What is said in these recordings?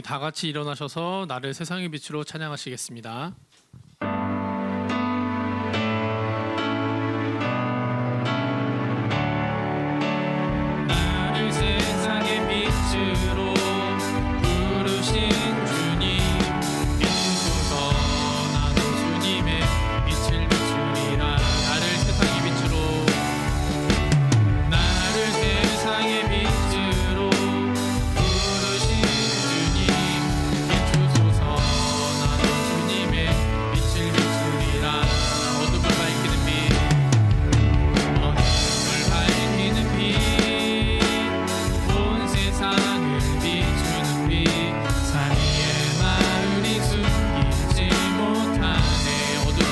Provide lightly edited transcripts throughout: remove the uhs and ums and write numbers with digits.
우리 다 같이 일어나셔서 나를 세상의 빛으로 찬양하시겠습니다. 나를 세상의 빛으로 부르신 주님, 비추소서. 나도 주님의 빛을 비추리라. 나를 세상의 빛으로, 나를 세상의 빛으로 부르신 주님, 비추소서. 나도 주님의 빛을 비추리라. 어둠을 밝히는 빛, 어둠을 밝히는 빛, 온 세상을 비추는 빛, 사리의 마을이 숨기지 못하네. 어둠을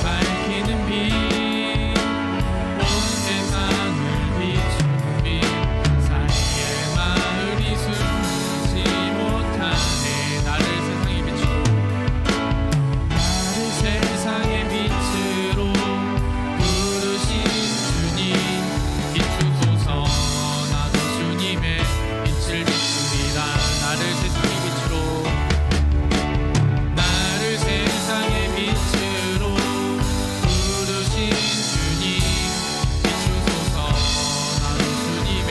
밝히는 빛, 온 세상을 비추는 빛, 사리의 마을이 숨기지 못하네. 나를 세상의 빛으로, 나를 세상의 빛으로 부르신 주님, 비추소서. 나도 주님의 빛을 비추리라. 나를 세상의 빛으로, 나를 세상의 빛으로 부르신 주님, 비추소서. 나도 주님의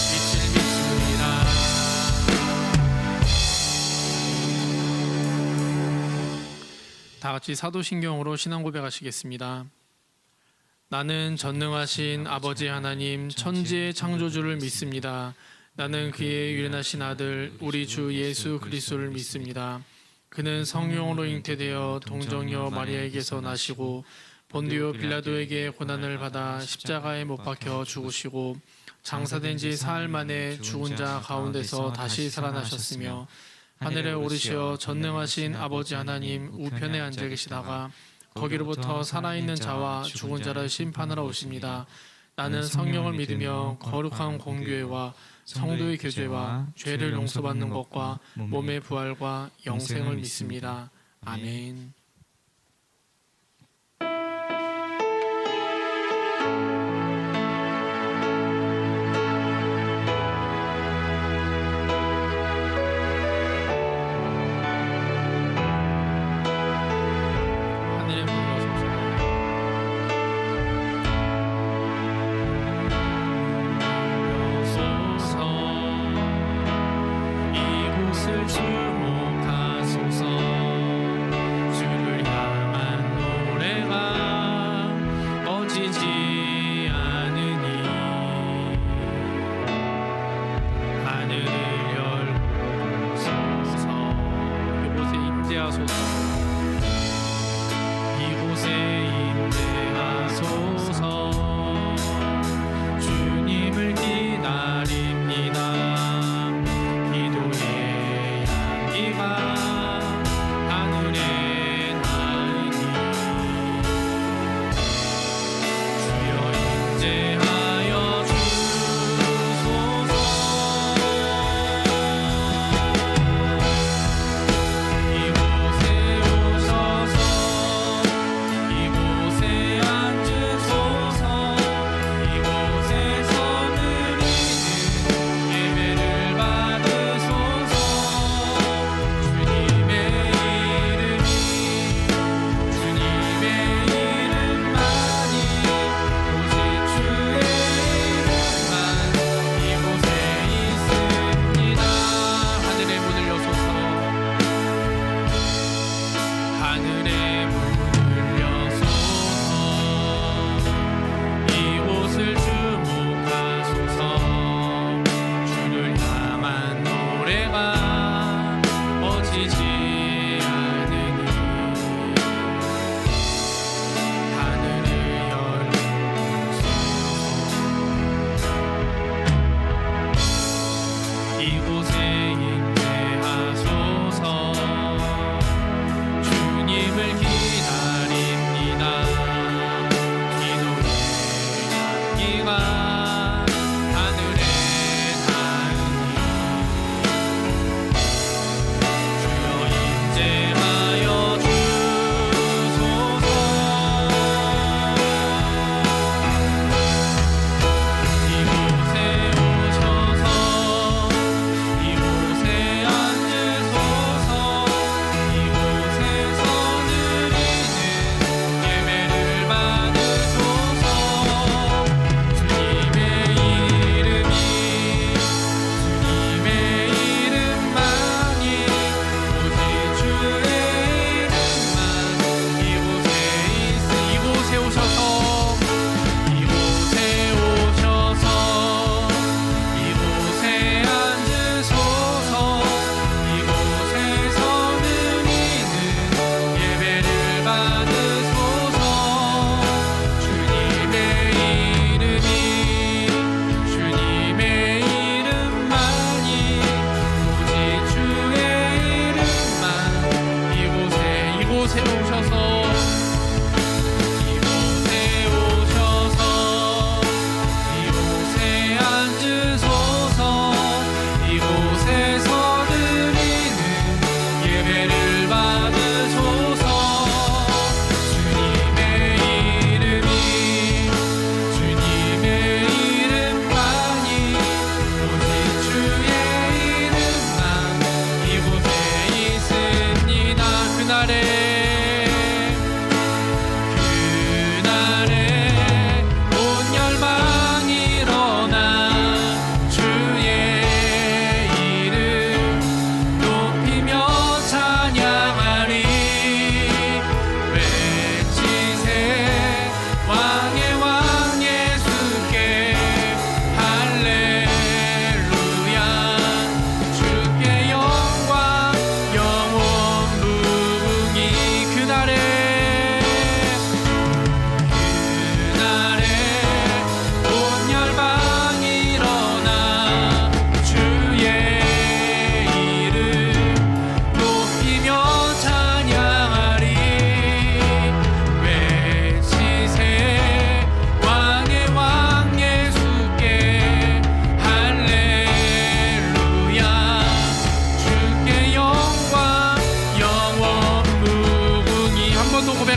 빛을 비추리라. 다 같이 사도신경으로 신앙 고백하시겠습니다. 나는 전능하신 아버지 하나님 천지의 창조주를 믿습니다. 나는 그의 유일하신 아들 우리 주 예수 그리스도를 믿습니다. 그는 성령으로 잉태되어 동정녀 마리아에게서 나시고 본디오 빌라도에게 고난을 받아 십자가에 못 박혀 죽으시고 장사된 지 사흘 만에 죽은 자 가운데서 다시 살아나셨으며 하늘에 오르시어 전능하신 아버지 하나님 우편에 앉아 계시다가 거기로부터 살아있는 자와 죽은 자를 심판하러 오십니다. 나는 성령을 믿으며 거룩한 공교회와 성도의 교제와 죄를 용서받는 것과 몸의 부활과 영생을 믿습니다. 아멘. 하늘의 문을 여소서. 이곳을 주목하소서. 주를 향한 노래가 꺼지지 않으니 하늘을 열고 소서. 이곳에 임재하소서. 이곳에 임재하소서. 주님을 기다립니다. 기도의 향기가 하늘에 닿으니 주여 임재하여 주소서. 이곳에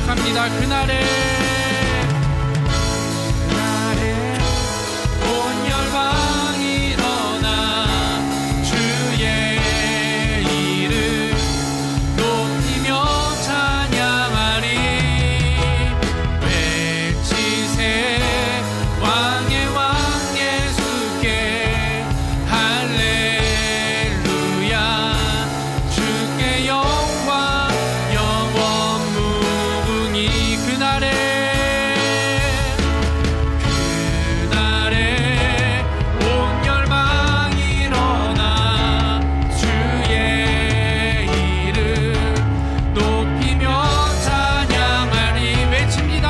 고백합니다. 그날에 온 열방이 일어나 주의 이름 높이며 찬양하리. 외치세 왕의 왕 예수께 할렐루야. 주께 영광 영원 무궁히. 그날에 온 열방이 일어나 주의 이름 높이며 찬양하리. 외칩니다.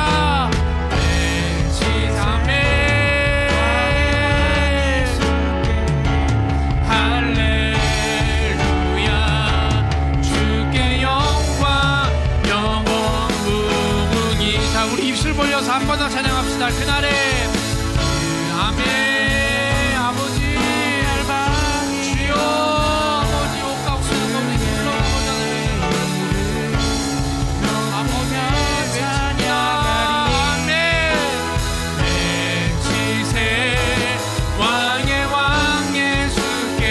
외치사매 할렐루야. 주께 영광 영원 무궁히. 자, 우리 입술 벌려서 한 번 더 찬양합시다. 그날에 아멘. 아버지 주여 아버지 옷 값으로 우리 불러보자는 아버지 찬양. 아멘. 외치세 왕의 왕 예수께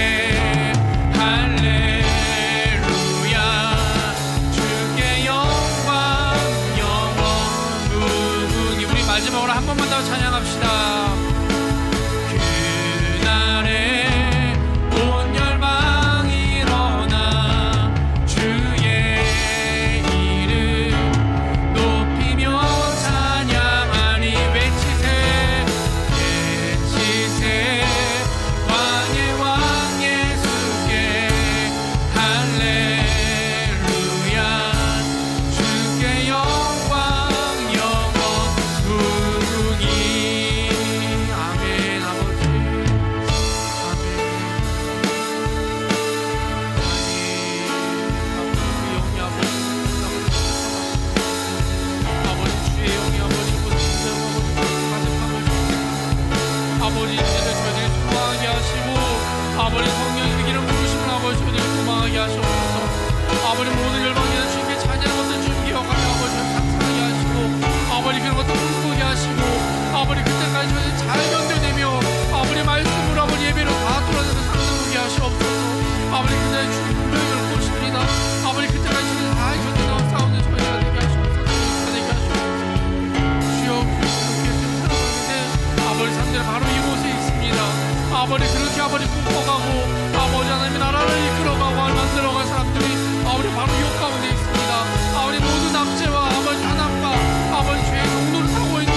할렐루야. 주께 영광 영원 무궁히. 우리 마지막으로 한 번만 더 찬양합시다. 그날에 온 열방이 일어나 주의 이름 높이며 찬양하리. 외치세 왕의 왕 예수께 할렐루야. 주께 영광 영원 무궁히. 아멘. 아버지 아버지 저희들 소망하게 하시고 아버지 성령의 기름 부으시는 아버지 저희들 소망하게 하시옵소서. 아버지 모든 열방에는 주님께 찬양하는 것을 주님 기억하며 아버지 감사하게 하시고 아버지 그런 것도 꿈꾸게 하시고 아버지 그때까지 저희들 잘 견뎌내며 아버지 말씀으로 아버지 예배로 다 돌아내서 상승하게 하시옵소서. 아버지 그날의 주님 분명히 올 것입니다. 아버지 그때까지 저희들 잘 견뎌내어 싸우는 저희가 되게 하시옵소서. 되게 하시옵소서. 주여 그렇게 살아가는데 아버지 삶들은 바로 이곳에 있습니다. 아버지 그렇게 아버지 꿈꿔가고 아버지 하나님의 나라를 이끌어가고 만들어갈 사람들이 아버지 바로 이 가운데 있습니다. 아버지 모든 압제와 아버지 탄압과 아버지 죄의 농도를 타고 있는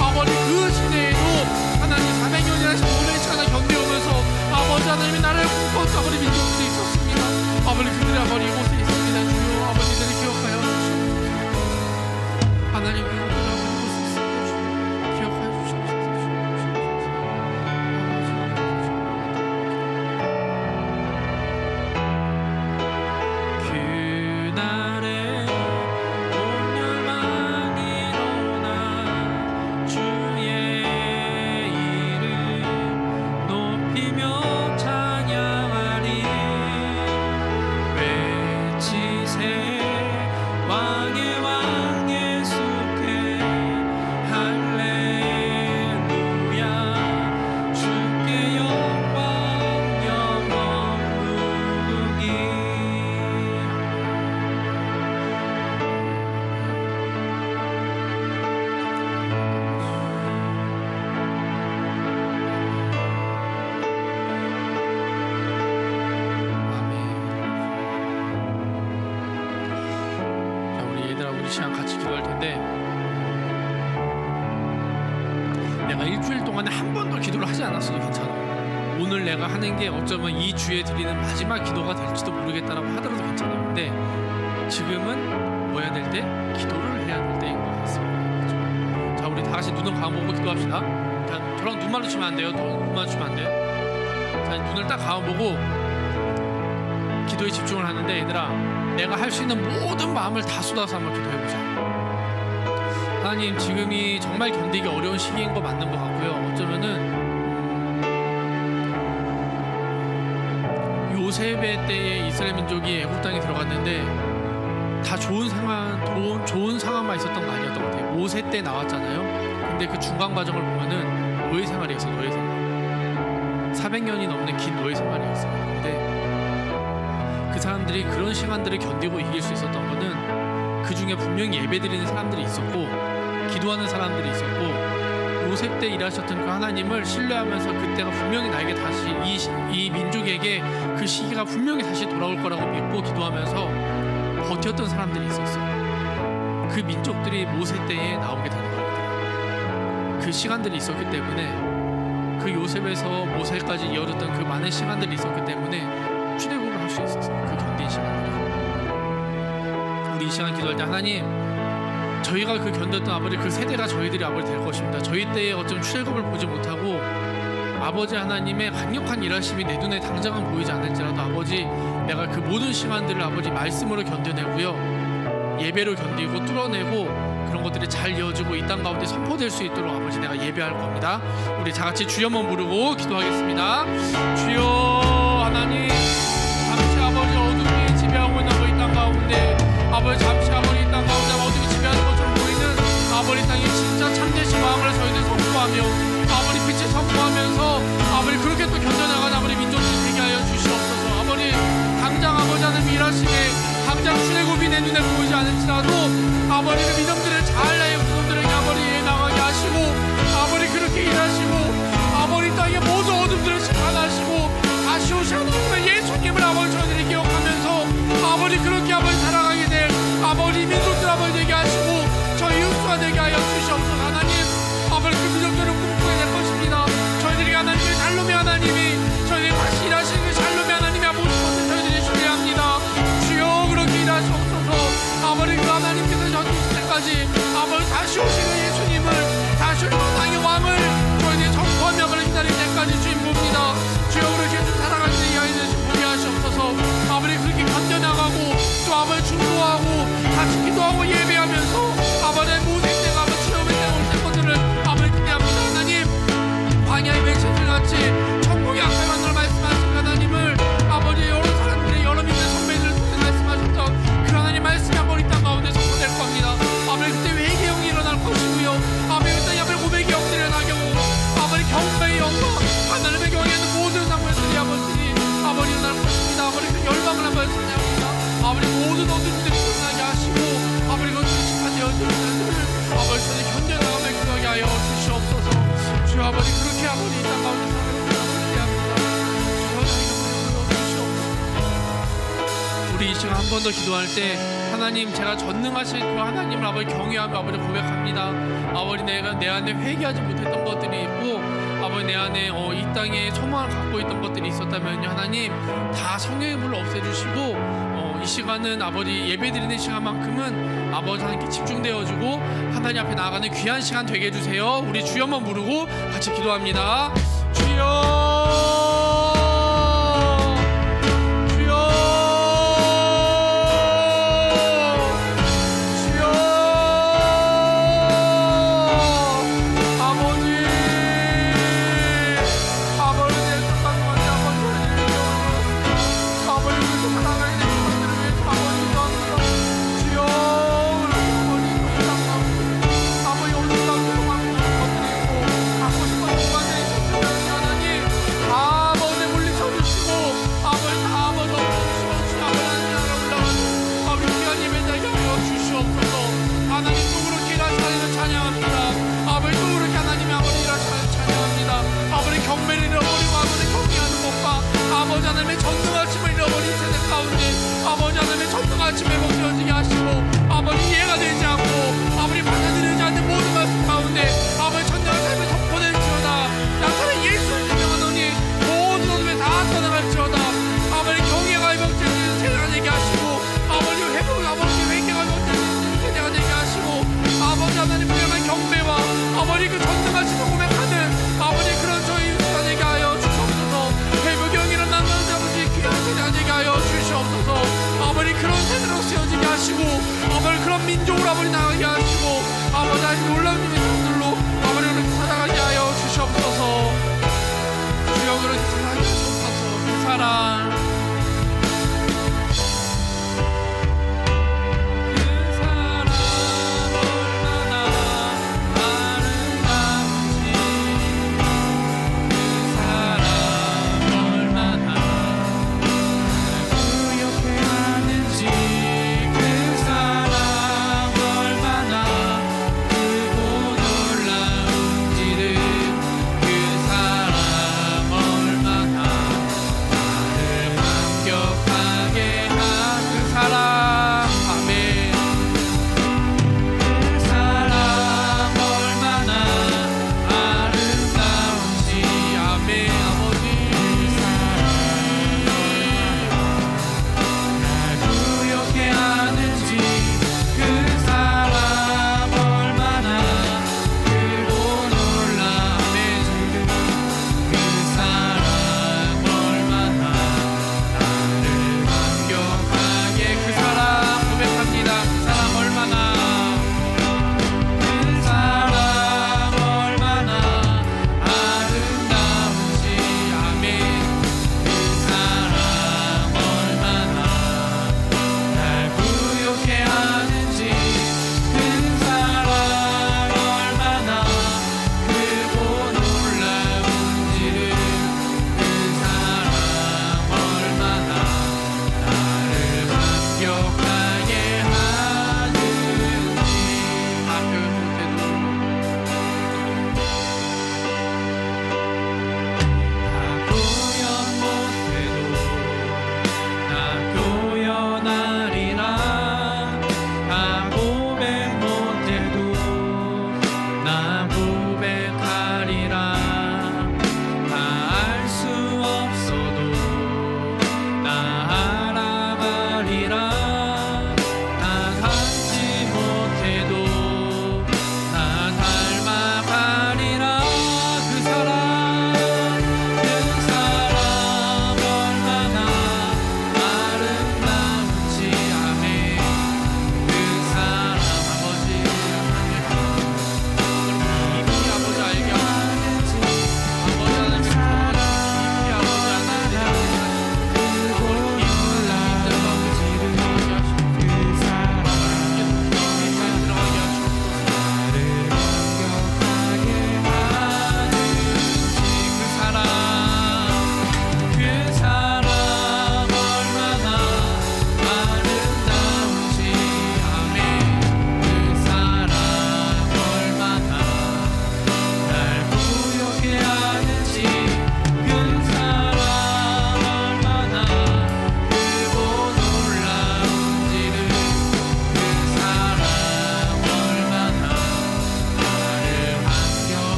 아버지 그 시대에도 하나님 400년이나 몸의 차나 견뎌오면서 아버지 하나님의 나라를 꿈꿨던 아버지 민족들이 있었습니다. 아버지 그들이 아버지 이곳에 있습니다. 주여 아버지들을 기억하여 주시옵소서. 하나님 그들이 아버지 이곳에 있습니다. 주여 기억하여 주시옵소서. 그날에 온 열방이 일어나 주의 이름 높이며 찬양하리. 외치세 왕의 왕 예수께 할렐루야. 주께 영광 영원 무궁히. 자, 우리 얘들아 우리 시간 같이 기도할 텐데 내가 일주일 동안에 한 번도 기도를 하지 않았어도 괜찮아. 오늘 내가 하는 게 어쩌면 이 주에 드리는 마지막 기도가 될지도 모르겠다라고 하더라도 괜찮아. 근데 지금은 뭐 해야 될 때? 기도를 해야 될 때인 것 같습니다. 그렇죠? 자, 우리 다 같이 눈을 감아보고 기도합시다. 자, 저랑 눈 마주치면 안 돼요. 눈 마주치면 안 돼요. 자, 눈을 딱 감아보고 기도에 집중을 하는데 얘들아 내가 할 수 있는 모든 마음을 다 쏟아서 한번 기도해보자. 하나님 지금이 정말 견디기 어려운 시기인 거 맞는 것 같고요. 어쩌면은 요셉의 때에 이스라엘 민족이 애굽 땅에 들어갔는데 다 좋은 상황만 있었던 거 아니었던 것 같아요. 모세 때 나왔잖아요. 근데 그 중간 과정을 보면은 노예 생활이었어. 노예 생활 400년이 넘는 긴 노예 생활이었어요. 근데 그 사람들이 그런 시간들을 견디고 이길 수 있었던 거는 그 중에 분명히 예배드리는 사람들이 있었고 기도하는 사람들이 있었고 요셉 때 일하셨던 그 하나님을 신뢰하면서 그때가 분명히 나에게 다시 이 민족에게 그 시기가 분명히 다시 돌아올 거라고 믿고 기도하면서 버텼던 사람들이 있었어요. 그 민족들이 모세 때에 나오게 되는 겁니다. 그 시간들이 있었기 때문에 그 요셉에서 모세까지 이어졌던 그 많은 시간들이 있었기 때문에 출애굽을 할 수 있었어요. 그 견딘 시간들이. 우리 이 시간 기도할 때 하나님 저희가 그 견뎠던 아버지 그 세대가 저희들이 아버지 될 것입니다. 저희 때에 어쩜 출애굽을 보지 못하고 아버지 하나님의 강력한 일하심이 내 눈에 당장은 보이지 않을지라도 아버지 내가 그 모든 시간들을 아버지 말씀으로 견뎌내고요 예배로 견디고 뚫어내고 그런 것들이 잘 이어지고 이 땅 가운데 선포될 수 있도록 아버지 내가 예배할 겁니다. 우리 다 같이 주여만 부르고 기도하겠습니다. 주여 하나님 잠시 아버지 어둠이 지배하고 있는 이 땅 가운데 아버지 잠시 아버지 이 땅 가운데 어둠이 지배하는 것처럼 보이는 아버지 땅에 진짜 참되신 마음을 저희들 선포하며 아버지 빛을 선포하면서 아버지 그렇게 또 견뎌나가는 아버지 민족들 되게 하여 주시옵소서. 아버지 당장 아버지 하나님 일하시게 당장 출애굽이 내 눈에 보이지 않을지라도 아버지 그 믿음들을 잘 나의 후손들에게 아버지 나가게 하시고 아버지 그렇게 일하시고 아버지 땅의 모든 어둠들을 심판하시고 다시 오신 하나님의 예수님을 아버지 저희들이 기억하면서 아버지 그렇게 아버지 살아가게 될 아버지 민족들 아버지 되게 하시고 저희 이웃과 되게 하여 주시옵소서. 하나님 아버지 그 민족들을 꿈꾸게 될 것입니다. 저희들이 하나님의 샬롬의 하나님이 저희들이 다시 일하시는 그 샬롬의 하나님이 모든 것을 저희들이 신뢰합니다. 주여 그렇게 일하시옵소서. 아버지 그 하나님께서 전주실 때까지 아버지 다시 오시는 예수님을 다시 오시는 땅의 왕을 저희들이 선포하며 그를 기다릴 때까지 주님 봅니다. 주여 그렇게 좀 살아가는 데 이하에는 보게 하시옵소서. 아버지 그렇게 견뎌나가고 또 아버지 중보하고 같이 기도하고 예배하면서 아버지 모세 때가 아버지 출애굽의 때가 올 것들을 아버지 기대합니다. 하나님 광야의 백성들같이 천국의 악할 만들 말씀하신 하나님을 아버지 여러 사람들의 여러 믿는 선배들을 통해 말씀하셨던 그 하나님 말씀이 아버지 땅 가운데 선포될 겁니다. 아버지 그때 회개의 영이 일어날 것이고요 아버지 그때 아버지 고백의 영들이 일어나고 아버지 경배의 영과 하나님의 경에 있는 모든 상물들이 아버지 일어날 것입니다. 아버지 그 열방을 한번 찬양합니다. 아버지 모든 어둠들이 일어나게 하시고 아버지 그것들이 심판되어지는 날들을 아버지 저희 견뎌나가며 기도하게 하여 주시옵소서. 주여 아버지 그렇게 아버지 이 땅 가운데 살아가게 합니다. 주여 주시옵소서. 우리 이 시간 한 번 더 기도할 때 하나님 제가 전능하신 그 하나님을 아버지 경외하며 아버지 고백합니다. 아버지 내가 내 안에 회개하지 못했던 것들이 있고 아버지 내 안에 이 땅에 소망을 갖고 있던 것들이 있었다면요 하나님 다 성령의 불로 없애주시고 이 시간은 아버지 예배드리는 시간만큼은 아버지 하나님께 집중되어주고 하나님 앞에 나아가는 귀한 시간 되게 해주세요. 우리 주여만 부르고 같이 기도합니다. 주여 아침에 먹혀지게 하시고 아버지 이해가 되지 않고 아버지 받아들이지 않는 모든 말씀 가운데 아버지 천년의 삶을 덮어낼지어다. 나타난 예수를 증명하노니 모든 어둠에 다 떠나갈지어다. 아버지 경외가 회복되는 세대가 되게 하시고 아버지 회복 아버지 회개가 회복되는 세대가 되게 하시고 아버지 하나님 분명한 경배와 아버지 그 전능하심을 고백하는 아버지 그런 저희 유수가 되게 하여 주시옵소서. 회복이 일어나는 아버지 귀한 세대가 되게 하여 주시옵소서. 아버지 그런 세대로 세워지게 하시고 아버지 그런 민족으로 아버지 나가게 하시고 아버지 아직 놀라운 민족들로 아버지 그렇게 살아가게 하여 주시옵소서. 주여 그렇게 살아가게 하시옵소서. 그 사랑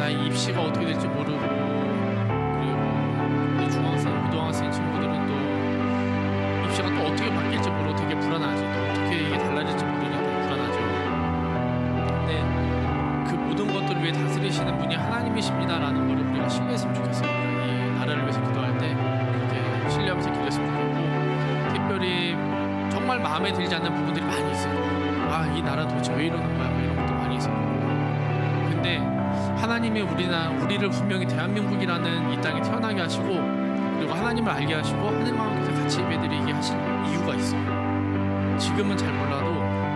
나의 입시가 어떻게 될지 모르고, 그리고 우리 중학생, 고등학생 친구들은 또 입시가 또 어떻게 바뀔지 모르고 되게 불안하지. 또 어떻게 이게 달라질지 모르니까 불안하죠. 근데 그 모든 것들을 위해 다스리시는 분이 하나님이십니다라는 걸 우리가 신뢰했으면 좋겠어요. 이 나라를 위해서 기도할 때 그렇게 신뢰하면서 기도했으면 좋겠고, 특별히 정말 마음에 들지 않는 부분들이 많이 있을 거예요. 이 나라 도대체 왜 이러는 거야? 뭐 이런 것도 많이 있을 거예요. 근데 하나님이 우리를 분명히 대한민국이라는 이 땅에 태어나게 하시고, 그리고 하나님을 알게 하시고 하나님과 같이 예배드리게 하신 이유가 있어요. 지금은 잘 몰라도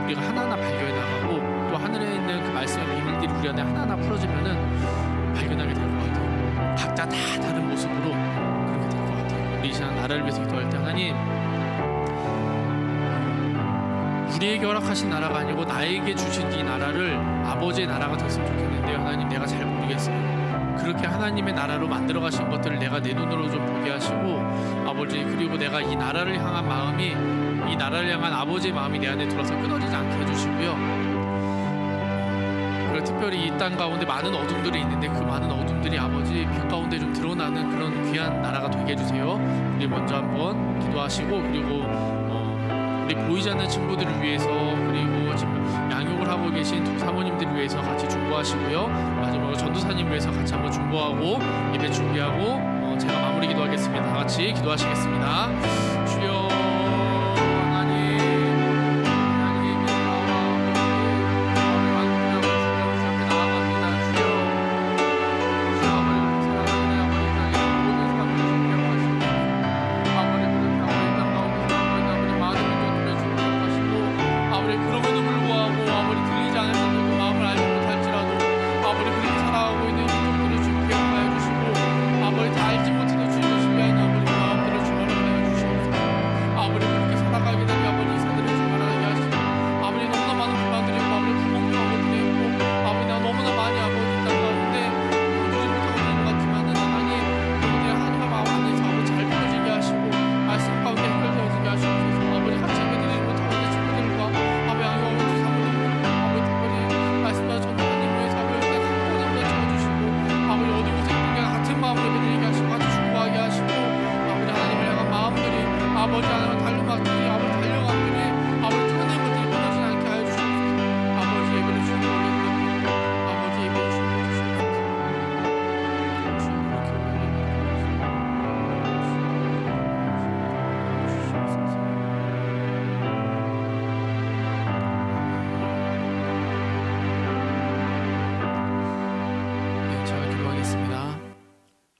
우리가 하나하나 발견해 나가고, 또 하늘에 있는 그 말씀의 비밀들이 우리 안에 하나하나 풀어지면은 발견하게 될 것 같아요. 각자 다 다른 모습으로 그렇게 될 것 같아요. 우리 이 시간 나라를 위해서 기도할 때 하나님, 우리에게 허락하신 나라가 아니고 나에게 주신 이 나라를 아버지의 나라가 됐으면 좋겠는데요. 하나님, 내가 잘 모르겠어요. 그렇게 하나님의 나라로 만들어 가신 것들을 내가 내 눈으로 좀 보게 하시고, 아버지, 그리고 내가 이 나라를 향한 마음이, 이 나라를 향한 아버지의 마음이 내 안에 들어서 끊어지지 않게 해주시고요. 그리고 특별히 이 땅 가운데 많은 어둠들이 있는데 그 많은 어둠들이 아버지 빛 가운데 좀 드러나는 그런 귀한 나라가 되게 해주세요. 우리 먼저 한번 기도하시고, 그리고 우리 보이지 않는 친구들을 위해서, 그리고 지금 양육을 하고 계신 두 사모님들을 위해서 같이 중보하시고요. 마지막으로 전도사님 위해서 같이 한번 중보하고 예배 준비하고 제가 마무리 기도하겠습니다. 다 같이 기도하시겠습니다. 주여 하나님, 하나님의 앞에 나아갑니다. 주여, 주여 아버지, 사랑하는 아버지, 땅의 모든 사람들을 존경하시고, 아버지, 그렇게 아버지 땅 가운데 아버지 많은 민족들을 존경하시고, 아버지, 그럼에도 불구하고 아버지 들리지 않을 정도 그 마음을 알지 못할지라도 아버지 그렇게 살아가고 있는 민족들을 주님 기억하여 주시고, 아버지 다 알지 못해도 주님을 신뢰하는 아버지 그 마음들을 주말하여 주시옵소서. 아버지 그렇게 살아가게 되니 아버지 이사들을 주말하게 하시고, 아버지 너무나 많은 불만들이 있고, 아버지 불공평한 것들이 있고, 아버지 내가 너무나 많이 아버지 땅 가운데 누리지 못하고 있는 것 같지만은 하나님, 내가 하나님과 마음 안에서 아버지 잘 풀어지게 하시고 말씀 가운데 해결되어지게 하시옵소서. 아버지 같이 예배드리지 못하고 있는 친구들과 아버지 양육하고 있는 사모님들, 아버지 특별히 말씀과 전도사님 위해서 아버지 한 번에 채워주시고, 아버지 어디 곳에 있는 게 같은 마음으로 예배드리게 하시고 같이 중보하게 하시고, 아버지 하나님을 향한 마음들이, 아버지 하나님 달려가들이, 아버지 달려가들이, 아버지 뚫어낸 것들이 무너지지 않게 하여 주시옵소서. 아버지 예배를 주님 올려드립니다. 아버지 예배를 주님 올려주시옵소서. 주님 그렇게 네, 제가 기도하겠습니다.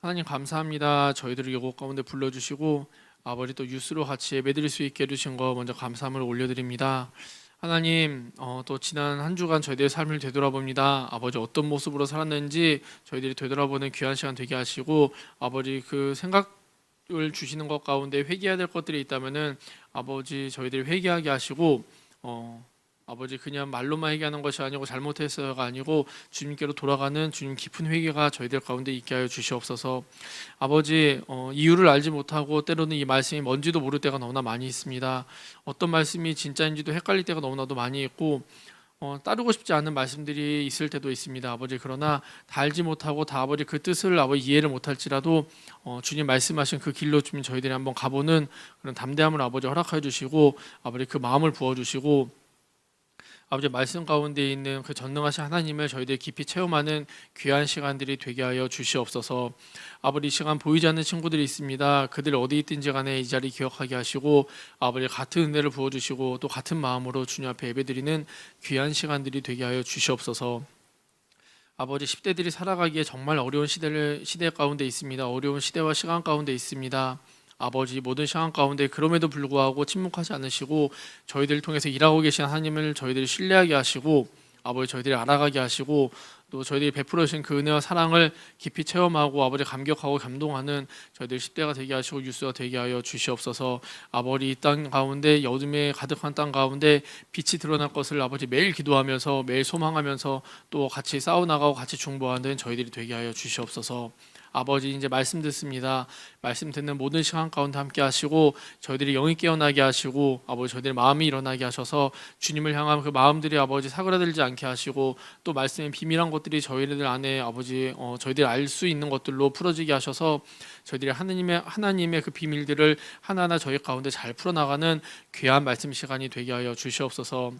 하나님 감사합니다. 저희들을 요곡 가운데 불러주시고 아버지 또 뉴스로 같이 예배드릴 수 있게 해주신 거 먼저 감사함을 올려드립니다. 하나님, 또 지난 한 주간 저희들의 삶을 되돌아봅니다. 아버지 어떤 모습으로 살았는지 저희들이 되돌아보는 귀한 시간 되게 하시고, 아버지 그 생각을 주시는 것 가운데 회개해야 될 것들이 있다면은 아버지 저희들이 회개하게 하시고, 아버지 그냥 말로만 회개하는 것이 아니고 잘못했어요가 아니고 주님께로 돌아가는 주님 깊은 회개가 저희들 가운데 있게 하여 주시옵소서. 아버지 이유를 알지 못하고 때로는 이 말씀이 뭔지도 모를 때가 너무나 많이 있습니다. 어떤 말씀이 진짜인지도 헷갈릴 때가 너무나도 많이 있고, 따르고 싶지 않은 말씀들이 있을 때도 있습니다. 아버지 그러나 다 알지 못하고 다 아버지 그 뜻을 아버지 이해를 못할지라도 주님 말씀하신 그 길로 주님 저희들이 한번 가보는 그런 담대함을 아버지 허락하여 주시고, 아버지 그 마음을 부어주시고, 아버지 말씀 가운데 있는 그 전능하신 하나님을 저희들이 깊이 체험하는 귀한 시간들이 되게 하여 주시옵소서. 아버지 이 시간 보이지 않는 친구들이 있습니다. 그들 어디 있든지 간에 이 자리 기억하게 하시고, 아버지 같은 은혜를 부어주시고 또 같은 마음으로 주님 앞에 예배드리는 귀한 시간들이 되게 하여 주시옵소서. 아버지 10대들이 살아가기에 정말 어려운 시대 가운데 있습니다. 어려운 시대와 시간 가운데 있습니다. 아버지 모든 상황 가운데 그럼에도 불구하고 침묵하지 않으시고 저희들을 통해서 일하고 계신 하나님을 저희들이 신뢰하게 하시고, 아버지 저희들이 알아가게 하시고, 또 저희들이 베풀어 주신 그 은혜와 사랑을 깊이 체험하고 아버지 감격하고 감동하는 저희들 10대가 되게 하시고 유스가 되게 하여 주시옵소서. 아버지 이 땅 가운데 어둠에 가득한 땅 가운데 빛이 드러날 것을 아버지 매일 기도하면서 매일 소망하면서 또 같이 싸워나가고 같이 중보하는 저희들이 되게 하여 주시옵소서. 아버지 이제 말씀 듣습니다. 말씀 듣는 모든 시간 가운데 함께 하시고 저희들이 영이 깨어나게 하시고 아버지 저희들의 마음이 일어나게 하셔서 주님을 향한 그 마음들이 아버지 사그라들지 않게 하시고 또 말씀의 비밀한 것들이 저희들 안에 아버지 저희들이 알 수 있는 것들로 풀어지게 하셔서 저희들이 하나님의 그 비밀들을 하나하나 저희 가운데 잘 풀어나가는 귀한 말씀 시간이 되게 하여 주시옵소서.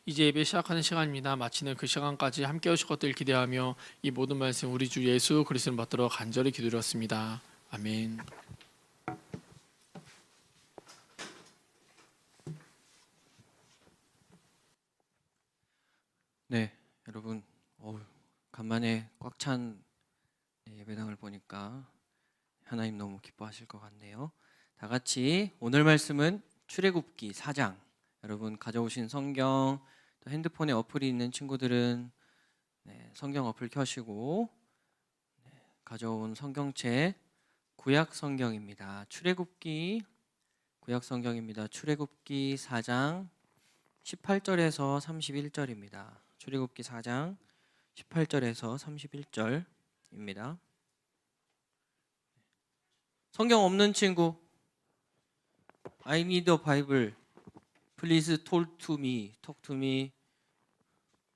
이제 예배 시작하는 시간입니다. 마치는 그 시간까지 함께 하실 것들 기대하며 이 모든 말씀 우리 주 예수 그리스도를 받들어 간절히 기도드렸습니다. 아멘. 네, 여러분, 간만에 꽉 찬 예배당을 보니까 하나님 너무 기뻐하실 것 같네요. 다 같이 오늘 말씀은 출애굽기 4장. 여러분 가져오신 성경, 또 핸드폰에 어플이 있는 친구들은 성경 어플 켜시고 가져온 성경책 구약 성경입니다. 구약 성경입니다. 출애굽기 4장 18절에서 31절입니다. 출애굽기 4장 18절에서 31절입니다. 성경 없는 친구, I need a Bible. Please talk to me.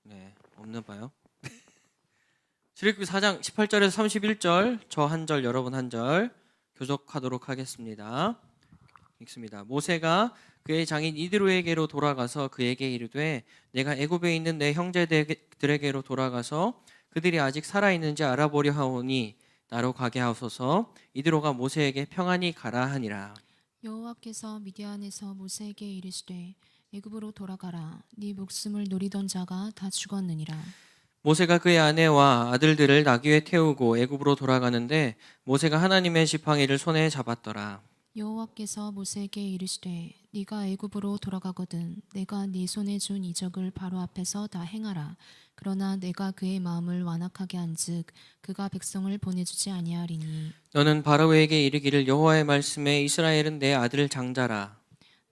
네, 없나 봐요. 출애굽기 4장 18절에서 31절, 저 한 절, 여러분 한 절 교독하도록 하겠습니다. 읽습니다. 모세가 그의 장인 이드로에게로 돌아가서 그에게 이르되 내가 애굽에 있는 내 형제들에게로 돌아가서 그들이 아직 살아있는지 알아보려 하오니 나로 가게 하소서. 이드로가 모세에게 평안히 가라 하니라. 여호와께서 미디안에서 모세에게 이르시되 애굽으로 돌아가라. 네 목숨을 노리던 자가 다 죽었느니라. 모세가 그의 아내와 아들들을 나귀에 태우고 애굽으로 돌아가는데 모세가 하나님의 지팡이를 손에 잡았더라. 여호와께서 모세에게 이르시되 네가 애굽으로 돌아가거든 내가 네 손에 준 이적을 바로 앞에서 다 행하라. 그러나 내가 그의 마음을 완악하게 한즉 그가 백성을 보내주지 아니하리니 너는 바로에게 이르기를 여호와의 말씀에 이스라엘은 내 아들 장자라.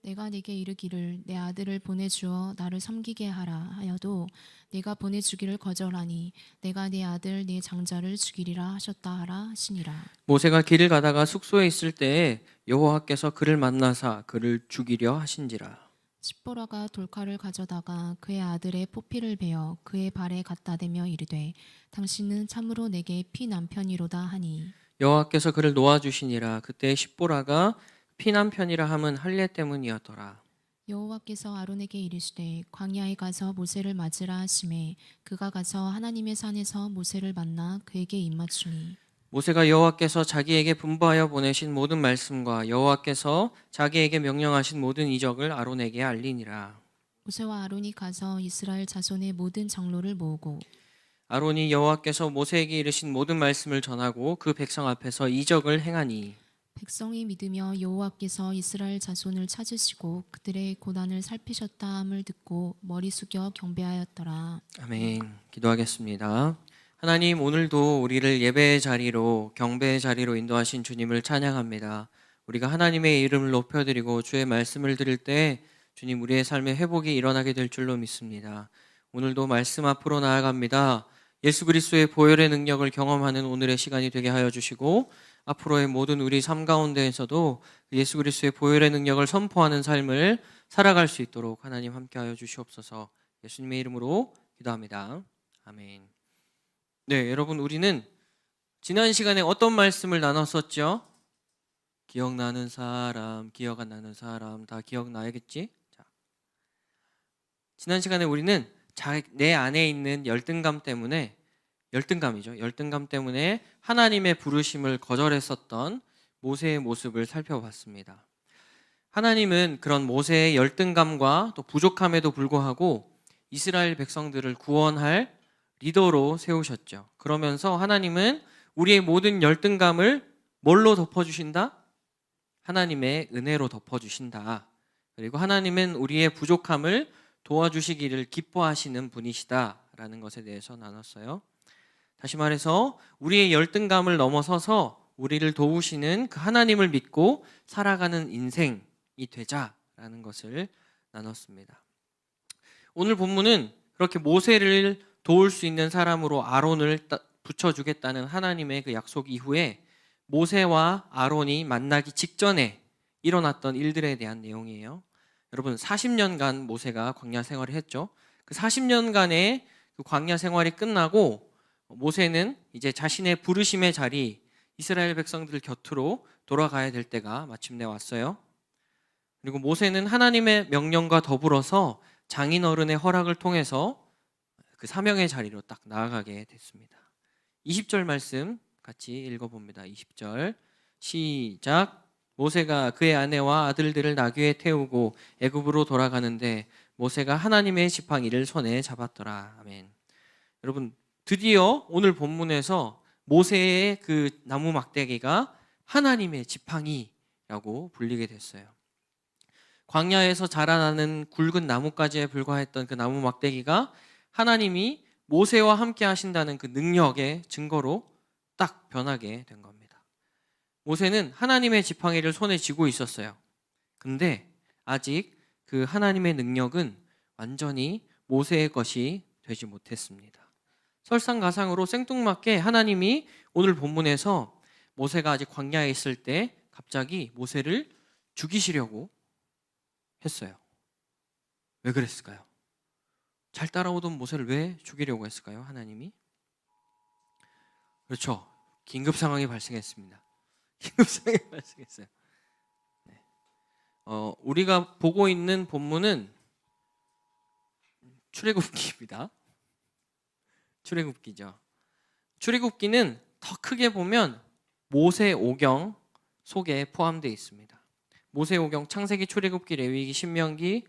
내가 네게 이르기를 내 아들을 보내주어 나를 섬기게 하라 하여도 내가 보내주기를 거절하니 내가 네 아들 네 장자를 죽이리라 하셨다 하라 하시니라. 모세가 길을 가다가 숙소에 있을 때에 여호와께서 그를 만나사 그를 죽이려 하신지라. 십보라가 돌칼을 가져다가 그의 아들의 포피를 베어 그의 발에 갖다 대며 이르되 당신은 참으로 내게 피남편이로다 하니 여호와께서 그를 놓아주시니라. 그때 십보라가 피남편이라 함은 할례 때문이었더라. 여호와께서 아론에게 이르시되 광야에 가서 모세를 맞으라 하시매 그가 가서 하나님의 산에서 모세를 만나 그에게 입맞추니 모세가 여호와께서 자기에게 분부하여 보내신 모든 말씀과 여호와께서 자기에게 명령하신 모든 이적을 아론에게 알리니라. 모세와 아론이 가서 이스라엘 자손의 모든 장로를 모으고 아론이 여호와께서 모세에게 이르신 모든 말씀을 전하고 그 백성 앞에서 이적을 행하니 백성이 믿으며 여호와께서 이스라엘 자손을 찾으시고 그들의 고난을 살피셨다 함을 듣고 머리 숙여 경배하였더라. 아멘. 기도하겠습니다. 하나님, 오늘도 우리를 예배의 자리로, 경배의 자리로 인도하신 주님을 찬양합니다. 우리가 하나님의 이름을 높여드리고 주의 말씀을 들을 때 주님 우리의 삶에 회복이 일어나게 될 줄로 믿습니다. 오늘도 말씀 앞으로 나아갑니다. 예수 그리스도의 보혈의 능력을 경험하는 오늘의 시간이 되게 하여 주시고 앞으로의 모든 우리 삶 가운데에서도 예수 그리스도의 보혈의 능력을 선포하는 삶을 살아갈 수 있도록 하나님 함께하여 주시옵소서. 예수님의 이름으로 기도합니다. 아멘. 네, 여러분, 우리는 지난 시간에 어떤 말씀을 나눴었죠? 기억나는 사람, 기억 안 나는 사람 다 기억나야겠지? 자, 지난 시간에 우리는 내 안에 있는 열등감 때문에 하나님의 부르심을 거절했었던 모세의 모습을 살펴봤습니다. 하나님은 그런 모세의 열등감과 또 부족함에도 불구하고 이스라엘 백성들을 구원할 리더로 세우셨죠. 그러면서 하나님은 우리의 모든 열등감을 뭘로 덮어주신다? 하나님의 은혜로 덮어주신다. 그리고 하나님은 우리의 부족함을 도와주시기를 기뻐하시는 분이시다라는 것에 대해서 나눴어요. 다시 말해서 우리의 열등감을 넘어서서 우리를 도우시는 그 하나님을 믿고 살아가는 인생이 되자라는 것을 나눴습니다. 오늘 본문은 그렇게 모세를 도울 수 있는 사람으로 아론을 붙여주겠다는 하나님의 그 약속 이후에 모세와 아론이 만나기 직전에 일어났던 일들에 대한 내용이에요. 여러분 40년간 모세가 광야 생활을 했죠. 그 40년간의 그 광야 생활이 끝나고 모세는 이제 자신의 부르심의 자리 이스라엘 백성들 곁으로 돌아가야 될 때가 마침내 왔어요. 그리고 모세는 하나님의 명령과 더불어서 장인어른의 허락을 통해서 그 사명의 자리로 딱 나아가게 됐습니다. 20절 말씀 같이 읽어봅니다. 20절 시작. 모세가 그의 아내와 아들들을 나귀에 태우고 애굽으로 돌아가는데 모세가 하나님의 지팡이를 손에 잡았더라. 아멘. 여러분 드디어 오늘 본문에서 모세의 그 나무 막대기가 하나님의 지팡이라고 불리게 됐어요. 광야에서 자라나는 굵은 나뭇가지에 불과했던 그 나무 막대기가 하나님이 모세와 함께 하신다는 그 능력의 증거로 딱 변하게 된 겁니다. 모세는 하나님의 지팡이를 손에 쥐고 있었어요. 근데 아직 그 하나님의 능력은 완전히 모세의 것이 되지 못했습니다. 설상가상으로 생뚱맞게 하나님이 오늘 본문에서 모세가 아직 광야에 있을 때 갑자기 모세를 죽이시려고 했어요. 왜 그랬을까요? 잘 따라오던 모세를 왜 죽이려고 했을까요? 하나님이? 그렇죠. 긴급 상황이 발생했습니다. 긴급 상황이 발생했어요. 네. 우리가 보고 있는 본문은 출애굽기입니다. 출애굽기죠. 출애굽기는 더 크게 보면 모세오경 속에 포함되어 있습니다. 모세오경, 창세기, 출애굽기, 레위기, 신명기,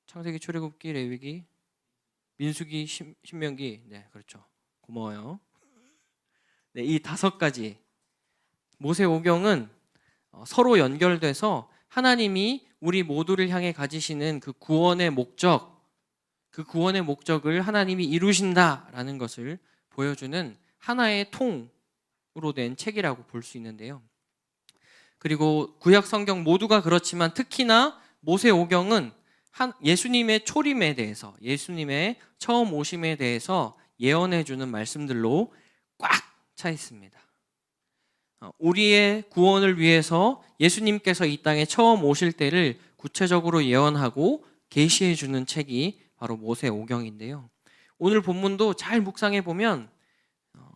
창세기, 출애굽기, 레위기, 민수기, 신명기. 네, 그렇죠. 고마워요. 네, 이 5가지 모세오경은 서로 연결돼서 하나님이 우리 모두를 향해 가지시는 그 구원의 목적, 그 구원의 목적을 하나님이 이루신다라는 것을 보여주는 하나의 통으로 된 책이라고 볼 수 있는데요. 그리고 구약 성경 모두가 그렇지만 특히나 모세오경은 예수님의 초림에 대해서, 예수님의 처음 오심에 대해서 예언해 주는 말씀들로 꽉 차 있습니다. 우리의 구원을 위해서 예수님께서 이 땅에 처음 오실 때를 구체적으로 예언하고 계시해 주는 책이 바로 모세오경인데요. 오늘 본문도 잘 묵상해 보면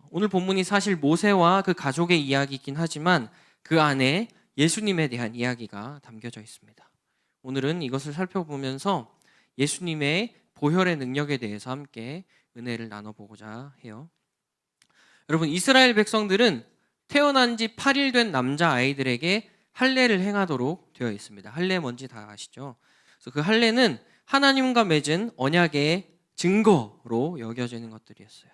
오늘 본문이 사실 모세와 그 가족의 이야기이긴 하지만 그 안에 예수님에 대한 이야기가 담겨져 있습니다. 오늘은 이것을 살펴보면서 예수님의 보혈의 능력에 대해서 함께 은혜를 나눠보고자 해요. 여러분, 이스라엘 백성들은 태어난 지 8일 된 남자아이들에게 할례를 행하도록 되어 있습니다. 할례 뭔지 다 아시죠? 그래서 그 할례는 하나님과 맺은 언약의 증거로 여겨지는 것들이었어요.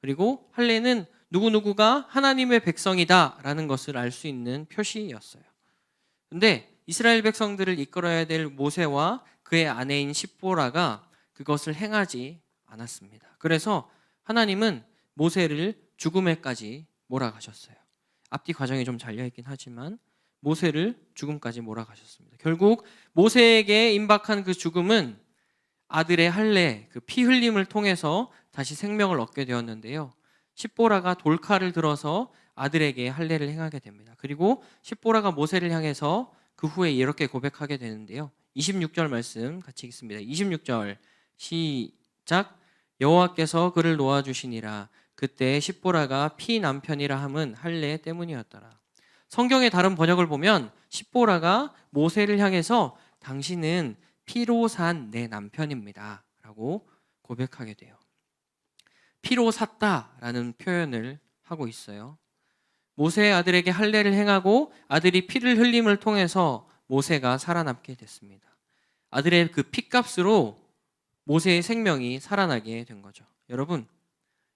그리고 할례는 누구누구가 하나님의 백성이다라는 것을 알 수 있는 표시였어요. 근데 이스라엘 백성들을 이끌어야 될 모세와 그의 아내인 십보라가 그것을 행하지 않았습니다. 그래서 하나님은 모세를 죽음에까지 몰아가셨어요. 앞뒤 과정이 좀 잘려있긴 하지만 모세를 죽음까지 몰아가셨습니다. 결국 모세에게 임박한 그 죽음은 아들의 할례, 그 피 흘림을 통해서 다시 생명을 얻게 되었는데요. 십보라가 돌칼을 들어서 아들에게 할례를 행하게 됩니다. 그리고 십보라가 모세를 향해서 그 후에 이렇게 고백하게 되는데요. 26절 말씀 같이 읽습니다. 26절 시작. 여호와께서 그를 놓아주시니라. 그때 십보라가 피 남편이라 함은 할례 때문이었더라. 성경의 다른 번역을 보면 십보라가 모세를 향해서 당신은 피로 산 내 남편입니다 라고 고백하게 돼요. 피로 샀다라는 표현을 하고 있어요. 모세의 아들에게 할례를 행하고 아들이 피를 흘림을 통해서 모세가 살아남게 됐습니다. 아들의 그 피값으로 모세의 생명이 살아나게 된 거죠. 여러분,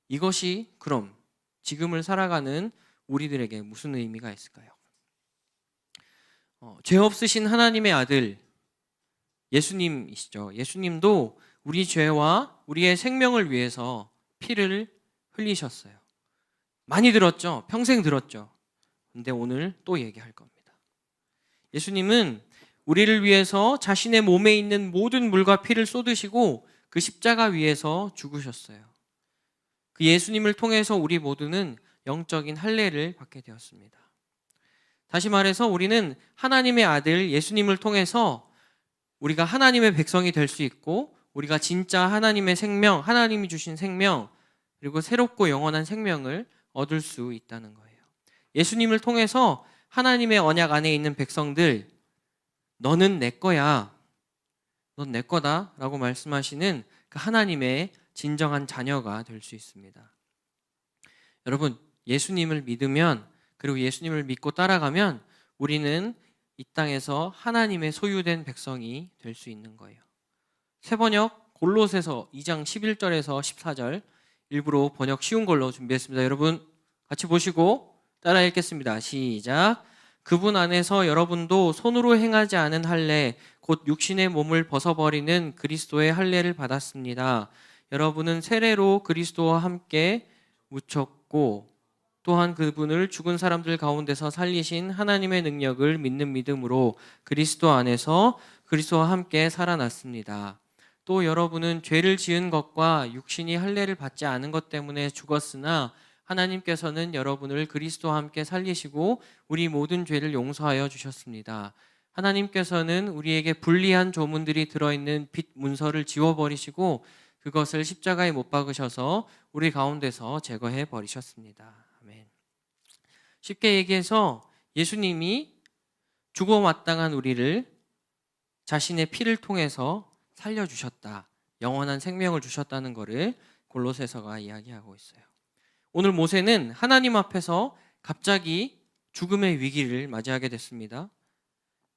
이것이 그럼 지금을 살아가는 우리들에게 무슨 의미가 있을까요? 죄 없으신 하나님의 아들 예수님이시죠. 예수님도 우리 죄와 우리의 생명을 위해서 피를 흘리셨어요. 많이 들었죠? 평생 들었죠? 근데 오늘 또 얘기할 겁니다. 예수님은 우리를 위해서 자신의 몸에 있는 모든 물과 피를 쏟으시고 그 십자가 위에서 죽으셨어요. 그 예수님을 통해서 우리 모두는 영적인 할례를 받게 되었습니다. 다시 말해서 우리는 하나님의 아들 예수님을 통해서 우리가 하나님의 백성이 될 수 있고, 우리가 진짜 하나님의 생명, 하나님이 주신 생명, 그리고 새롭고 영원한 생명을 얻을 수 있다는 거예요. 예수님을 통해서 하나님의 언약 안에 있는 백성들, 너는 내 거야, 넌 내 거다 라고 말씀하시는 그 하나님의 진정한 자녀가 될 수 있습니다. 여러분, 예수님을 믿으면, 그리고 예수님을 믿고 따라가면 우리는 이 땅에서 하나님의 소유된 백성이 될 수 있는 거예요. 새번역 골로새서 2장 11절에서 14절 일부러 번역 쉬운 걸로 준비했습니다. 여러분 같이 보시고 따라 읽겠습니다. 시작. 그분 안에서 여러분도 손으로 행하지 않은 할례, 곧 육신의 몸을 벗어버리는 그리스도의 할례를 받았습니다. 여러분은 세례로 그리스도와 함께 묻혔고, 또한 그분을 죽은 사람들 가운데서 살리신 하나님의 능력을 믿는 믿음으로 그리스도 안에서 그리스도와 함께 살아났습니다. 또 여러분은 죄를 지은 것과 육신이 할례를 받지 않은 것 때문에 죽었으나 하나님께서는 여러분을 그리스도와 함께 살리시고 우리 모든 죄를 용서하여 주셨습니다. 하나님께서는 우리에게 불리한 조문들이 들어있는 빚 문서를 지워버리시고 그것을 십자가에 못 박으셔서 우리 가운데서 제거해 버리셨습니다. 아멘. 쉽게 얘기해서 예수님이 죽어 마땅한 우리를 자신의 피를 통해서 살려주셨다, 영원한 생명을 주셨다는 것을 골로새서가 이야기하고 있어요. 오늘 모세는 하나님 앞에서 갑자기 죽음의 위기를 맞이하게 됐습니다.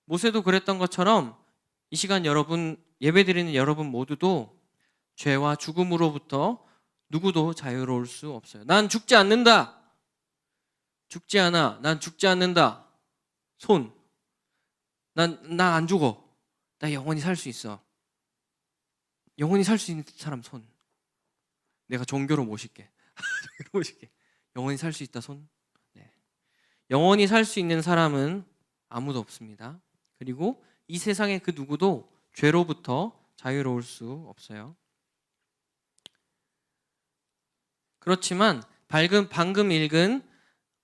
모세도 그랬던 것처럼 이 시간 여러분, 예배드리는 여러분 모두도 죄와 죽음으로부터 누구도 자유로울 수 없어요. 난 죽지 않는다. 죽지 않아. 난 죽지 않는다. 손. 나 안 죽어. 나 영원히 살 수 있어. 영원히 살 수 있는 사람 손. 내가 종교로 모실게. 종교로 모실게. 영원히 살 수 있다 손. 네. 영원히 살 수 있는 사람은 아무도 없습니다. 그리고 이 세상의 그 누구도 죄로부터 자유로울 수 없어요. 그렇지만 방금 읽은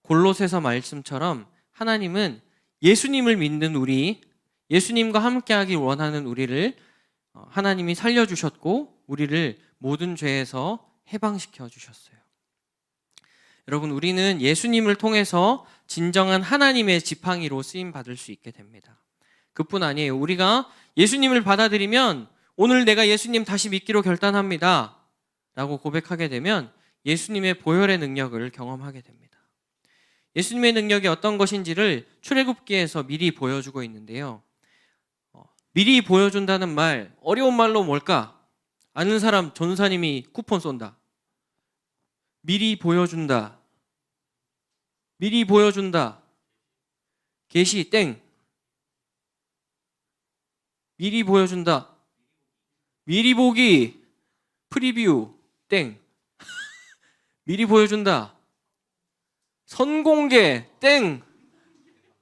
골로새서 말씀처럼 하나님은 예수님을 믿는 우리, 예수님과 함께하기 원하는 우리를 하나님이 살려주셨고 우리를 모든 죄에서 해방시켜 주셨어요. 여러분, 우리는 예수님을 통해서 진정한 하나님의 지팡이로 쓰임받을 수 있게 됩니다. 그뿐 아니에요. 우리가 예수님을 받아들이면, 오늘 내가 예수님 다시 믿기로 결단합니다 라고 고백하게 되면 예수님의 보혈의 능력을 경험하게 됩니다. 예수님의 능력이 어떤 것인지를 출애굽기에서 미리 보여주고 있는데요. 미리 보여준다는 말, 어려운 말로 뭘까? 아는 사람 전사님이 쿠폰 쏜다. 미리 보여준다. 미리 보여준다. 계시 땡. 미리 보여준다. 미리 보기. 프리뷰 땡. 미리 보여준다. 선공개 땡.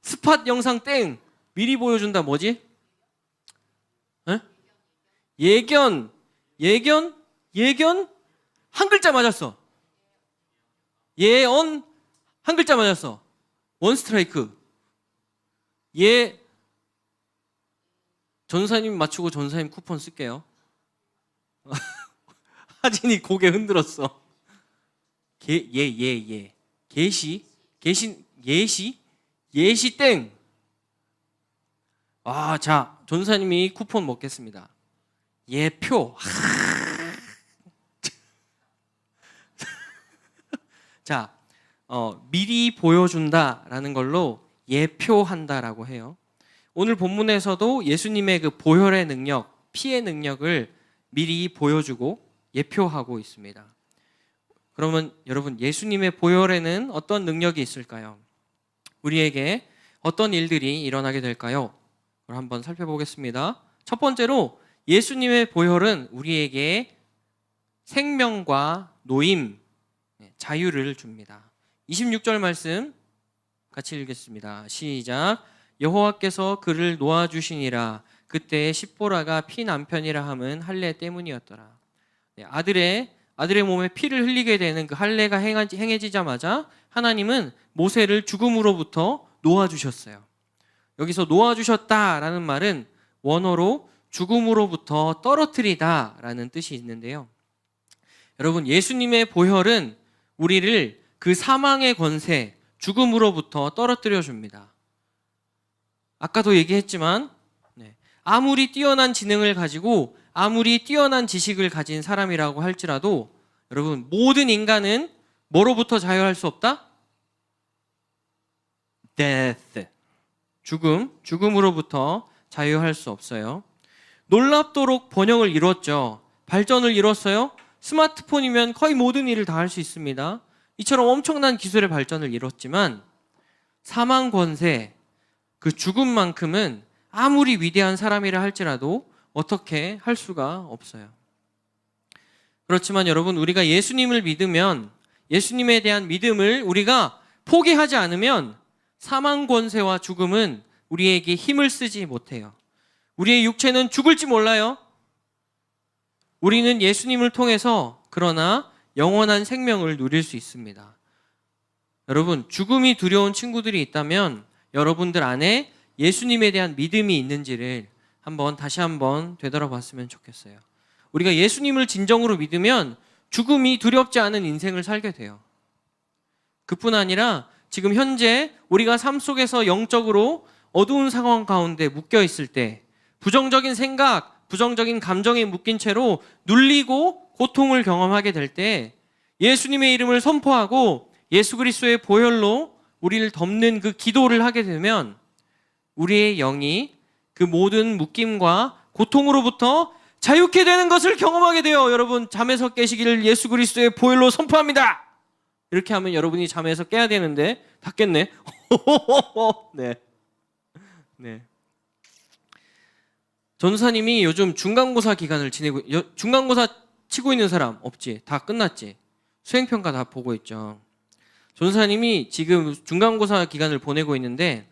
스팟 영상 땡. 미리 보여준다. 뭐지? 에? 예견. 한 글자 맞았어. 예언 한 글자 맞았어. 원 스트라이크. 전사님 맞추고 전사님 쿠폰 쓸게요. 하진이 고개 흔들었어. 예시 땡. 자, 전사님이 쿠폰 먹겠습니다. 예표. 자, 미리 보여준다라는 걸로 예표한다라고 해요. 오늘 본문에서도 예수님의 그 보혈의 능력, 피의 능력을 미리 보여주고 예표하고 있습니다. 그러면 여러분, 예수님의 보혈에는 어떤 능력이 있을까요? 우리에게 어떤 일들이 일어나게 될까요? 그걸 한번 살펴보겠습니다. 첫 번째로 예수님의 보혈은 우리에게 생명과 노임, 자유를 줍니다. 26절 말씀 같이 읽겠습니다. 시작. 여호와께서 그를 놓아주시니라. 그때의 십보라가 피 남편이라 함은 할례 때문이었더라. 아들의 몸에 피를 흘리게 되는 그 할례가 행해지자마자 하나님은 모세를 죽음으로부터 놓아주셨어요. 여기서 놓아주셨다라는 말은 원어로 죽음으로부터 떨어뜨리다라는 뜻이 있는데요. 여러분, 예수님의 보혈은 우리를 그 사망의 권세, 죽음으로부터 떨어뜨려 줍니다. 아까도 얘기했지만 아무리 뛰어난 지능을 가지고 아무리 뛰어난 지식을 가진 사람이라고 할지라도 여러분, 모든 인간은 뭐로부터 자유할 수 없다? death. 죽음으로부터 자유할 수 없어요. 놀랍도록 번영을 이뤘죠. 발전을 이뤘어요. 스마트폰이면 거의 모든 일을 다 할 수 있습니다. 이처럼 엄청난 기술의 발전을 이뤘지만 사망 권세, 그 죽음만큼은 아무리 위대한 사람이라 할지라도 어떻게 할 수가 없어요. 그렇지만 여러분, 우리가 예수님을 믿으면, 예수님에 대한 믿음을 우리가 포기하지 않으면 사망 권세와 죽음은 우리에게 힘을 쓰지 못해요. 우리의 육체는 죽을지 몰라요. 우리는 예수님을 통해서 그러나 영원한 생명을 누릴 수 있습니다. 여러분, 죽음이 두려운 친구들이 있다면 여러분들 안에 예수님에 대한 믿음이 있는지를 다시 한번 되돌아봤으면 좋겠어요. 우리가 예수님을 진정으로 믿으면 죽음이 두렵지 않은 인생을 살게 돼요. 그뿐 아니라 지금 현재 우리가 삶 속에서 영적으로 어두운 상황 가운데 묶여 있을 때 부정적인 생각, 부정적인 감정에 묶인 채로 눌리고 고통을 경험하게 될 때 예수님의 이름을 선포하고 예수 그리스도의 보혈로 우리를 덮는 그 기도를 하게 되면 우리의 영이 그 모든 묶임과 고통으로부터 자유케 되는 것을 경험하게 돼요. 여러분, 잠에서 깨시기를 예수 그리스도의 보혈로 선포합니다. 이렇게 하면 여러분이 잠에서 깨야 되는데 다 깼네. 네. 전도사님이 요즘 중간고사 기간을 지내고, 중간고사 치고 있는 사람 없지? 다 끝났지? 수행평가 다 보고 있죠. 전도사님이 지금 중간고사 기간을 보내고 있는데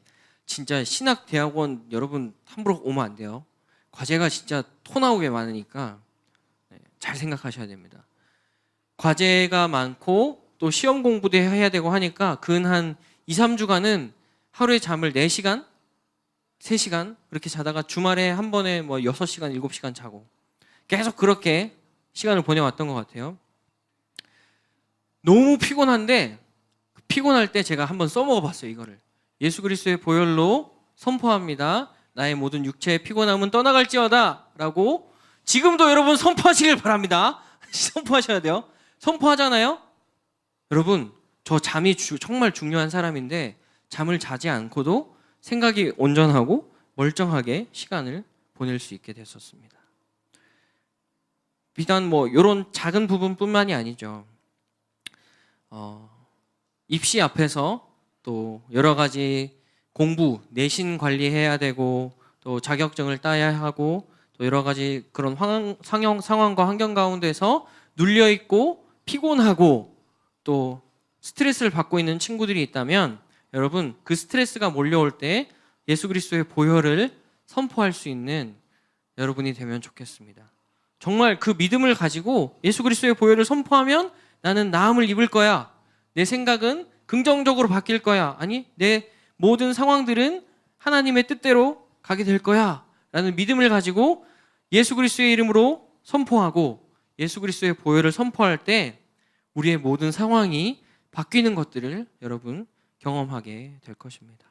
진짜 신학대학원 여러분 함부로 오면 안 돼요. 과제가 진짜 토 나오게 많으니까 잘 생각하셔야 됩니다. 과제가 많고 또 시험 공부도 해야 되고 하니까 근 한 2, 3주간은 하루에 잠을 4시간? 3시간? 그렇게 자다가 주말에 한 번에 6시간, 7시간 자고 계속 그렇게 시간을 보내왔던 것 같아요. 너무 피곤한데 피곤할 때 제가 한번 써먹어봤어요. 이거를 예수 그리스도의 보혈로 선포합니다. 나의 모든 육체의 피곤함은 떠나갈지어다 라고 지금도 여러분 선포하시길 바랍니다. 선포하셔야 돼요. 선포하잖아요. 여러분, 저 잠이 정말 중요한 사람인데 잠을 자지 않고도 생각이 온전하고 멀쩡하게 시간을 보낼 수 있게 됐었습니다. 비단 이런 작은 부분뿐만이 아니죠. 입시 앞에서 또 여러 가지 공부, 내신 관리해야 되고 또 자격증을 따야 하고 또 여러 가지 그런 상황과 환경 가운데서 눌려있고 피곤하고 또 스트레스를 받고 있는 친구들이 있다면 여러분, 그 스트레스가 몰려올 때 예수 그리스도의 보혈을 선포할 수 있는 여러분이 되면 좋겠습니다. 정말 그 믿음을 가지고 예수 그리스도의 보혈을 선포하면 나는 나음을 입을 거야. 내 생각은 긍정적으로 바뀔 거야. 아니, 내 모든 상황들은 하나님의 뜻대로 가게 될 거야. 라는 믿음을 가지고 예수 그리스도의 이름으로 선포하고 예수 그리스도의 보혈을 선포할 때 우리의 모든 상황이 바뀌는 것들을 여러분 경험하게 될 것입니다.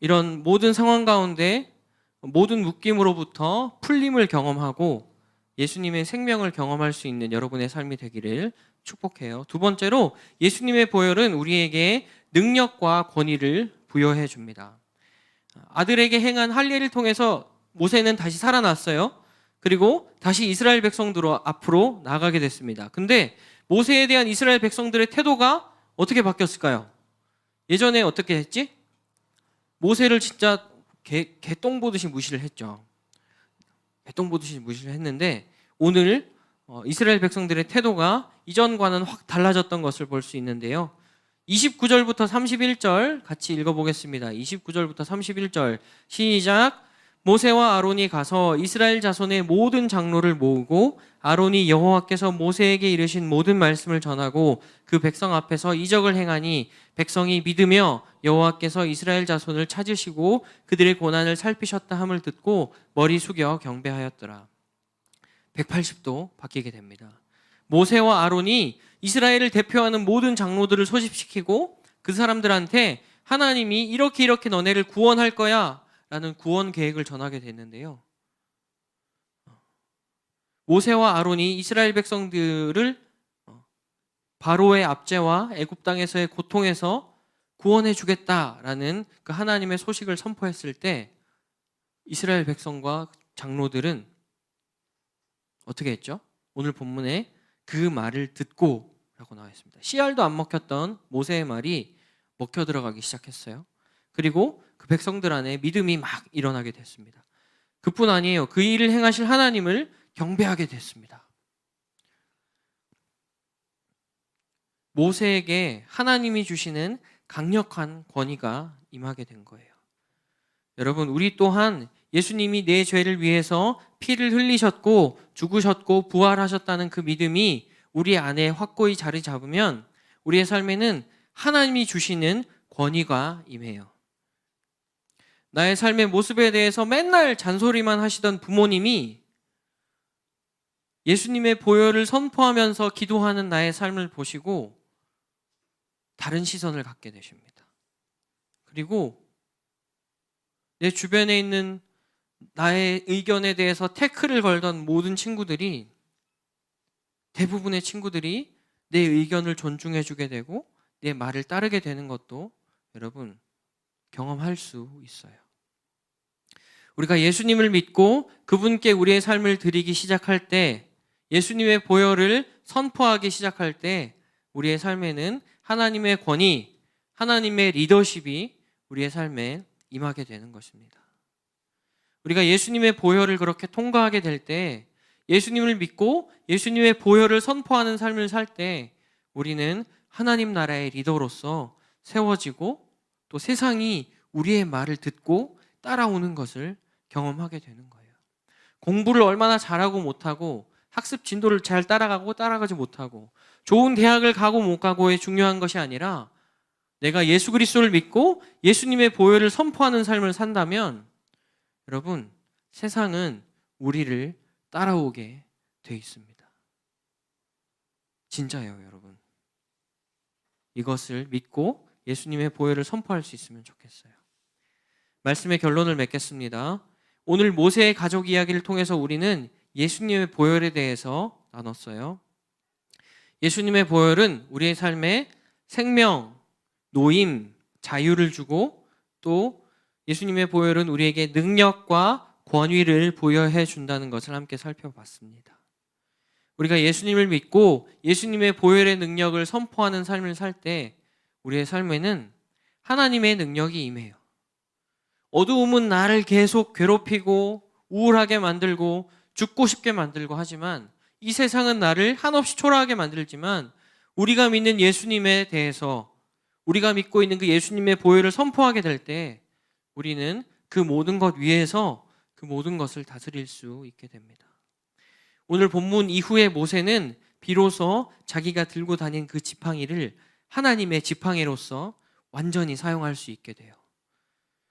이런 모든 상황 가운데 모든 묶임으로부터 풀림을 경험하고 예수님의 생명을 경험할 수 있는 여러분의 삶이 되기를 축복해요. 두 번째로 예수님의 보혈은 우리에게 능력과 권위를 부여해 줍니다. 아들에게 행한 할례를 통해서 모세는 다시 살아났어요. 그리고 다시 이스라엘 백성들 앞으로 나아가게 됐습니다. 근데 모세에 대한 이스라엘 백성들의 태도가 어떻게 바뀌었을까요? 예전에 어떻게 했지? 모세를 진짜 개똥 보듯이 무시를 했죠. 개똥 보듯이 무시를 했는데 오늘 이스라엘 백성들의 태도가 이전과는 확 달라졌던 것을 볼 수 있는데요. 29절부터 31절 같이 읽어보겠습니다. 29절부터 31절 시작. 모세와 아론이 가서 이스라엘 자손의 모든 장로를 모으고 아론이 여호와께서 모세에게 이르신 모든 말씀을 전하고 그 백성 앞에서 이적을 행하니 백성이 믿으며 여호와께서 이스라엘 자손을 찾으시고 그들의 고난을 살피셨다 함을 듣고 머리 숙여 경배하였더라. 180도 바뀌게 됩니다. 모세와 아론이 이스라엘을 대표하는 모든 장로들을 소집시키고 그 사람들한테 하나님이 이렇게 너네를 구원할 거야 라는 구원 계획을 전하게 됐는데요. 모세와 아론이 이스라엘 백성들을 바로의 압제와 애굽 땅에서의 고통에서 구원해 주겠다라는 그 하나님의 소식을 선포했을 때 이스라엘 백성과 장로들은 어떻게 했죠? 오늘 본문에 그 말을 듣고 라고 나와 있습니다. 씨알도 안 먹혔던 모세의 말이 먹혀 들어가기 시작했어요. 그리고 그 백성들 안에 믿음이 막 일어나게 됐습니다. 그뿐 아니에요. 그 일을 행하실 하나님을 경배하게 됐습니다. 모세에게 하나님이 주시는 강력한 권위가 임하게 된 거예요. 여러분, 우리 또한 예수님이 내 죄를 위해서 피를 흘리셨고 죽으셨고 부활하셨다는 그 믿음이 우리 안에 확고히 자리 잡으면 우리의 삶에는 하나님이 주시는 권위가 임해요. 나의 삶의 모습에 대해서 맨날 잔소리만 하시던 부모님이 예수님의 보혈을 선포하면서 기도하는 나의 삶을 보시고 다른 시선을 갖게 되십니다. 그리고 내 주변에 있는 나의 의견에 대해서 태클을 걸던 모든 친구들이, 대부분의 친구들이 내 의견을 존중해 주게 되고 내 말을 따르게 되는 것도 여러분 경험할 수 있어요. 우리가 예수님을 믿고 그분께 우리의 삶을 드리기 시작할 때, 예수님의 보혈을 선포하기 시작할 때 우리의 삶에는 하나님의 권위, 하나님의 리더십이 우리의 삶에 임하게 되는 것입니다. 우리가 예수님의 보혈을 그렇게 통과하게 될 때, 예수님을 믿고 예수님의 보혈을 선포하는 삶을 살 때 우리는 하나님 나라의 리더로서 세워지고 또 세상이 우리의 말을 듣고 따라오는 것을 경험하게 되는 거예요. 공부를 얼마나 잘하고 못하고 학습 진도를 잘 따라가지 못하고 좋은 대학을 가고 못 가고에 중요한 것이 아니라 내가 예수 그리스도를 믿고 예수님의 보혈을 선포하는 삶을 산다면 여러분, 세상은 우리를 따라오게 돼 있습니다. 진짜예요, 여러분. 이것을 믿고 예수님의 보혈을 선포할 수 있으면 좋겠어요. 말씀의 결론을 맺겠습니다. 오늘 모세의 가족 이야기를 통해서 우리는 예수님의 보혈에 대해서 나눴어요. 예수님의 보혈은 우리의 삶에 생명, 노임, 자유를 주고 또 예수님의 보혈은 우리에게 능력과 권위를 부여해 준다는 것을 함께 살펴봤습니다. 우리가 예수님을 믿고 예수님의 보혈의 능력을 선포하는 삶을 살 때 우리의 삶에는 하나님의 능력이 임해요. 어두움은 나를 계속 괴롭히고 우울하게 만들고 죽고 싶게 만들고 하지만, 이 세상은 나를 한없이 초라하게 만들지만 우리가 믿는 예수님에 대해서, 우리가 믿고 있는 그 예수님의 보혈을 선포하게 될 때 우리는 그 모든 것 위에서 그 모든 것을 다스릴 수 있게 됩니다. 오늘 본문 이후에 모세는 비로소 자기가 들고 다닌 그 지팡이를 하나님의 지팡이로서 완전히 사용할 수 있게 돼요.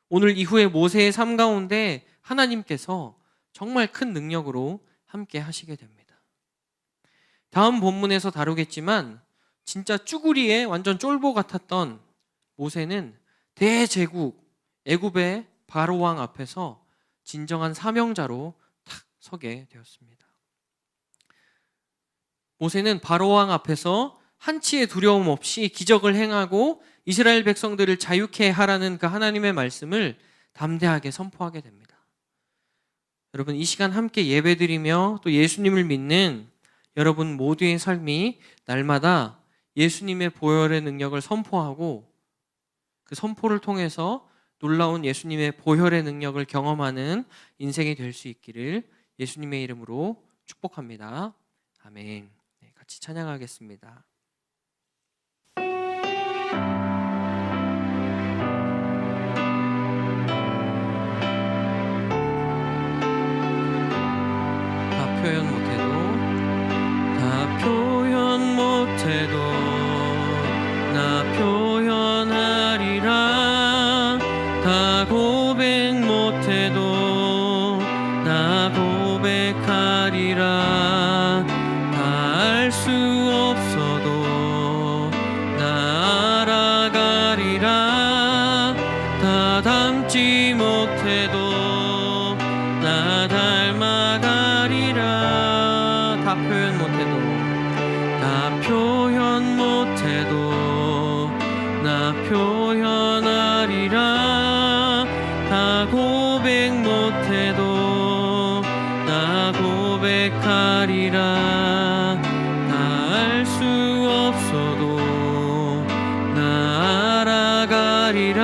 오늘 이후에 모세의 삶 가운데 하나님께서 정말 큰 능력으로 함께 하시게 됩니다. 다음 본문에서 다루겠지만 진짜 쭈구리에 완전 쫄보 같았던 모세는 대제국 애굽의 바로 왕 앞에서 진정한 사명자로 탁 서게 되었습니다. 모세는 바로 왕 앞에서 한치의 두려움 없이 기적을 행하고 이스라엘 백성들을 자유케 하라는 그 하나님의 말씀을 담대하게 선포하게 됩니다. 여러분, 이 시간 함께 예배드리며 또 예수님을 믿는 여러분 모두의 삶이 날마다 예수님의 보혈의 능력을 선포하고 그 선포를 통해서 놀라운 예수님의 보혈의 능력을 경험하는 인생이 될 수 있기를 예수님의 이름으로 축복합니다. 아멘. 네, 같이 찬양하겠습니다. 고백하리라. 다 알 수 없어도 나 알아가리라. 다 닮지 못해도 나 닮아가리라. 다 표현 못해도 나 표현하리라. 다 고백 못해도 나 고백하리라. 다 알 수 없어도 나 알아가리라.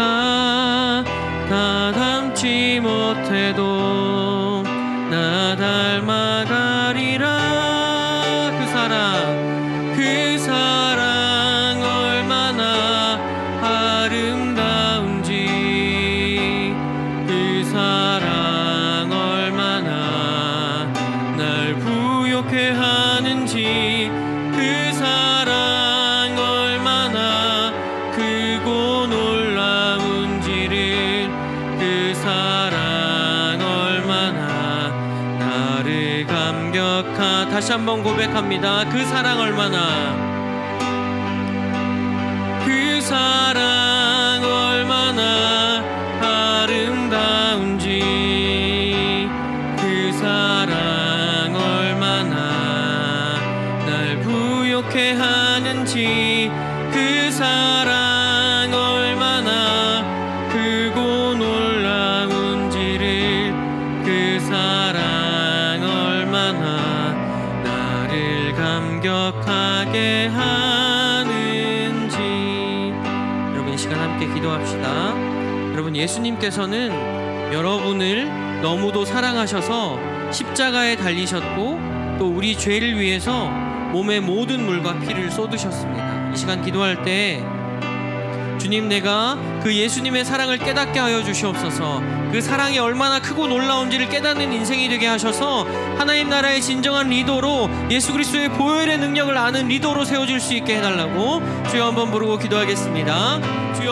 다 닮지 못해도 나 닮아가리라. 그 사랑 얼마나 아름다운지, 그 사랑 얼마나 날 부욕해 하는지, 그 사랑 얼마나 크고 놀라운지를, 그 사랑 얼마나 나를 다시 한번 고백합니다. 그 사랑 얼마나, 그 사랑 얼마나 아름다운지, 그 사랑 얼마나 날 부욕해 하는지, 그 사랑 얼마나 크고 놀라운지를, 그 사랑 얼마나 나를 감격하게 하는지. 여러분, 이 시간 함께 기도합시다. 여러분, 예수님께서는 여러분을 너무도 사랑하셔서 십자가에 달리셨고 또 우리 죄를 위해서 몸의 모든 물과 피를 쏟으셨습니다. 이 시간 기도할 때 주님, 내가 그 예수님의 사랑을 깨닫게 하여 주시옵소서. 그 사랑이 얼마나 크고 놀라운지를 깨닫는 인생이 되게 하셔서 하나님 나라의 진정한 리더로, 예수 그리스도의 보혈의 능력을 아는 리더로 세워질 수 있게 해달라고 주여 한번 부르고 기도하겠습니다. 주여,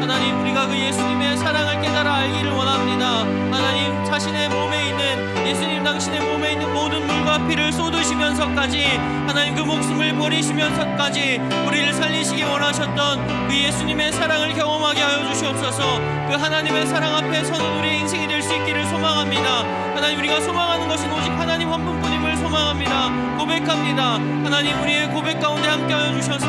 하나님, 우리가 그 예수님의 사랑을 깨달아 알기를 원합니다. 하나님, 자신의 몸에 있는, 예수님 당신의 몸에 있는 모든 물과 피를 쏟으시면서까지, 하나님 그 목숨을 버리시면서까지 우리를 살리시기 원하셨던 그 예수님의 사랑을 경험하게 하여 주시옵소서. 그 하나님의 사랑 앞에 서는 우리의 인생이 될 수 있기를 소망합니다. 하나님, 우리가 소망하는 것은 오직 하나님 한 분뿐임을 소망합니다. 고백합니다. 하나님, 우리의 고백 가운데 함께 하여 주셔서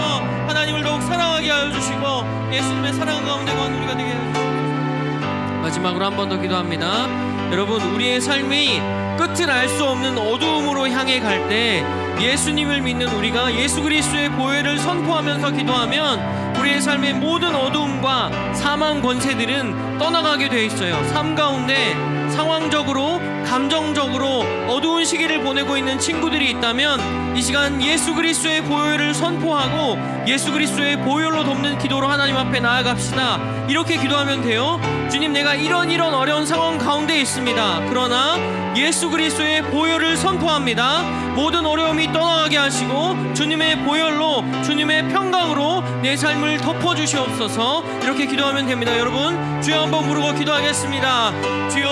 하나님을 더욱 사랑하게 하여 주시고 예수님의 사랑 가운데 거한 우리가 되게 하여 주시옵소서. 마지막으로 한 번 더 기도합니다. 여러분, 우리의 삶이 끝을 알 수 없는 어두움으로 향해 갈 때 예수님을 믿는 우리가 예수 그리스도의 보혈을 선포하면서 기도하면 우리의 삶의 모든 어두움과 사망 권세들은 떠나가게 돼 있어요. 삶 가운데 상황적으로, 감정적으로 어두운 시기를 보내고 있는 친구들이 있다면 이 시간 예수 그리스도의 보혈을 선포하고 예수 그리스도의 보혈로 돕는 기도로 하나님 앞에 나아갑시다. 이렇게 기도하면 돼요. 주님, 내가 이런 어려운 상황 가운데 있습니다. 그러나 예수 그리스도의 보혈을 선포합니다. 모든 어려움이 떠나가게 하시고 주님의 보혈로, 주님의 평강으로 내 삶을 덮어주시옵소서. 이렇게 기도하면 됩니다. 여러분, 주여 한번 부르고 기도하겠습니다. 주여,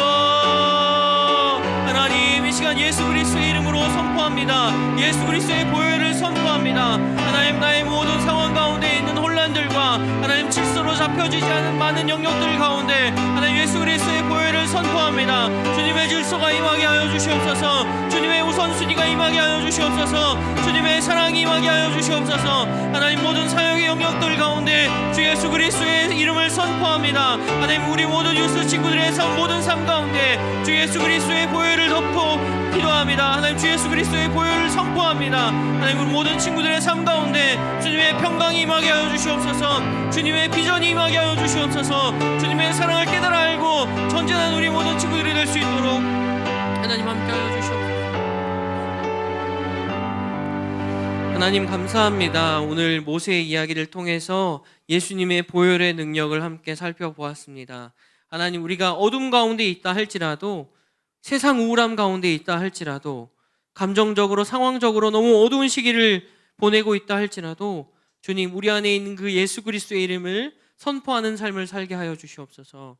하나님, 이 시간 예수 그리스도의 이름으로 선포합니다. 예수 그리스도의 보혈을 선포합니다. 하나님, 나의 모든 상황 가운데 있는 혼란들과 하나님 질서로 잡혀지지 않은 많은 영역들 가운데 하나님 예수 그리스도의 보혈을 선포합니다. 주님의 질서가 임하게 하여 주시옵소서. 주님의 우선순위가 임하게 하여 주시옵소서. 주님의 사랑이 임하게 하여 주시옵소서. 하나님, 모든 사역의 영역들 가운데 주 예수 그리스도의 이름을 선포합니다. 하나님, 우리 모든 뉴스 친구들의 모든 삶 가운데 주 예수 그리스도의 보혈을 덮어 기도합니다. 하나님, 주 예수 그리스도의 보혈을 선포합니다. 하나님, 우리 모든 친구들의 삶 가운데 주님의 평강이 임하게 하여 주시옵소서. 주님의 비전이 임하게 하여 주시옵소서. 주님의 사랑을 깨달아 알고 전진한 우리 모든 친구들이 될 수 있도록 하나님 함께 하여 주시옵소서. 하나님, 감사합니다. 오늘 모세의 이야기를 통해서 예수님의 보혈의 능력을 함께 살펴보았습니다. 하나님, 우리가 어둠 가운데 있다 할지라도, 세상 우울함 가운데 있다 할지라도, 감정적으로, 상황적으로 너무 어두운 시기를 보내고 있다 할지라도 주님, 우리 안에 있는 그 예수 그리스도의 이름을 선포하는 삶을 살게 하여 주시옵소서.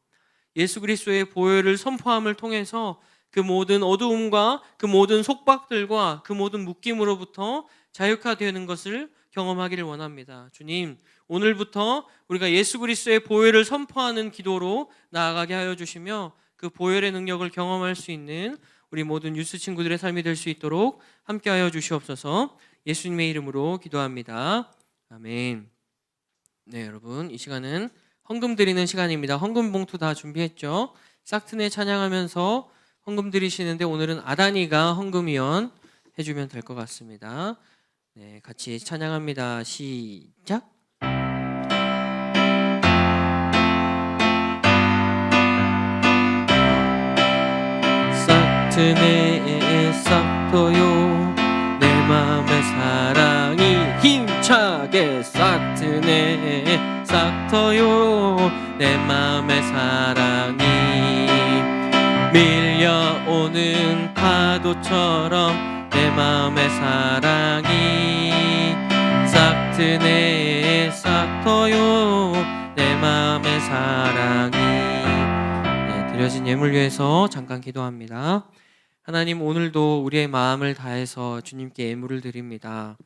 예수 그리스도의 보혈을 선포함을 통해서 그 모든 어두움과 그 모든 속박들과 그 모든 묶임으로부터 자유화되는 것을 경험하기를 원합니다. 주님, 오늘부터 우리가 예수 그리스도의 보혈을 선포하는 기도로 나아가게 하여 주시며 그 보혈의 능력을 경험할 수 있는 우리 모든 유스 친구들의 삶이 될 수 있도록 함께하여 주시옵소서. 예수님의 이름으로 기도합니다. 아멘. 네, 여러분, 이 시간은 헌금 드리는 시간입니다. 헌금 봉투 다 준비했죠? 싹트네 찬양하면서 헌금 드리시는데 오늘은 아다니가 헌금위원 해주면 될 것 같습니다. 네, 같이 찬양합니다. 시작. 싹트네 싹터요 내 맘의 사랑이 힘차게 싹트네 싹터요 내 맘의 사랑이 밀려오는 파도처럼 내 맘의 사랑이 싹트네 싹터요 내 맘의 사랑이. 네, 드려진 예물 위해서 잠깐 기도합니다. 하나님, 오늘도 우리의 마음을 다해서 주님께 예물을 드립니다.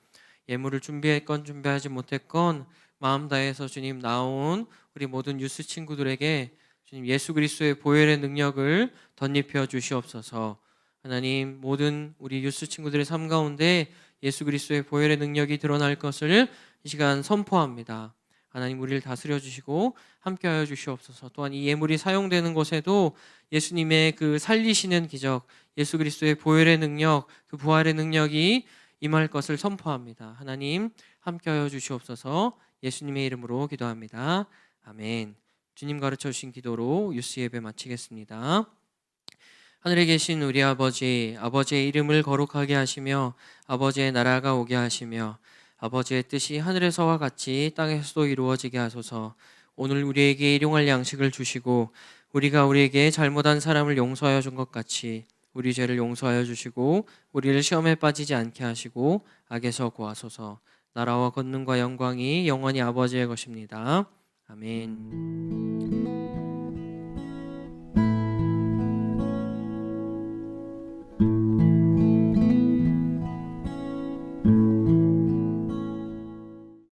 예물을 준비했건 준비하지 못했건 마음 다해서 주님 나온 우리 모든 유스 친구들에게 주님 예수 그리스도의 보혈의 능력을 덧입혀 주시옵소서. 하나님, 모든 우리 유스 친구들의 삶 가운데 예수 그리스도의 보혈의 능력이 드러날 것을 이 시간 선포합니다. 하나님, 우리를 다스려 주시고 함께하여 주시옵소서. 또한 이 예물이 사용되는 곳에도 예수님의 그 살리시는 기적, 예수 그리스도의 보혈의 능력, 그 부활의 능력이 임할 것을 선포합니다. 하나님, 함께하여 주시옵소서. 예수님의 이름으로 기도합니다. 아멘. 주님 가르쳐 주신 기도로 유스 예배 마치겠습니다. 하늘에 계신 우리 아버지, 아버지의 이름을 거룩하게 하시며 아버지의 나라가 오게 하시며 아버지의 뜻이 하늘에서와 같이 땅에서도 이루어지게 하소서. 오늘 우리에게 일용할 양식을 주시고 우리가 우리에게 잘못한 사람을 용서하여 준 것 같이 우리 죄를 용서하여 주시고 우리를 시험에 빠지지 않게 하시고 악에서 구하소서. 나라와 권능과 영광이 영원히 아버지의 것입니다. 아멘.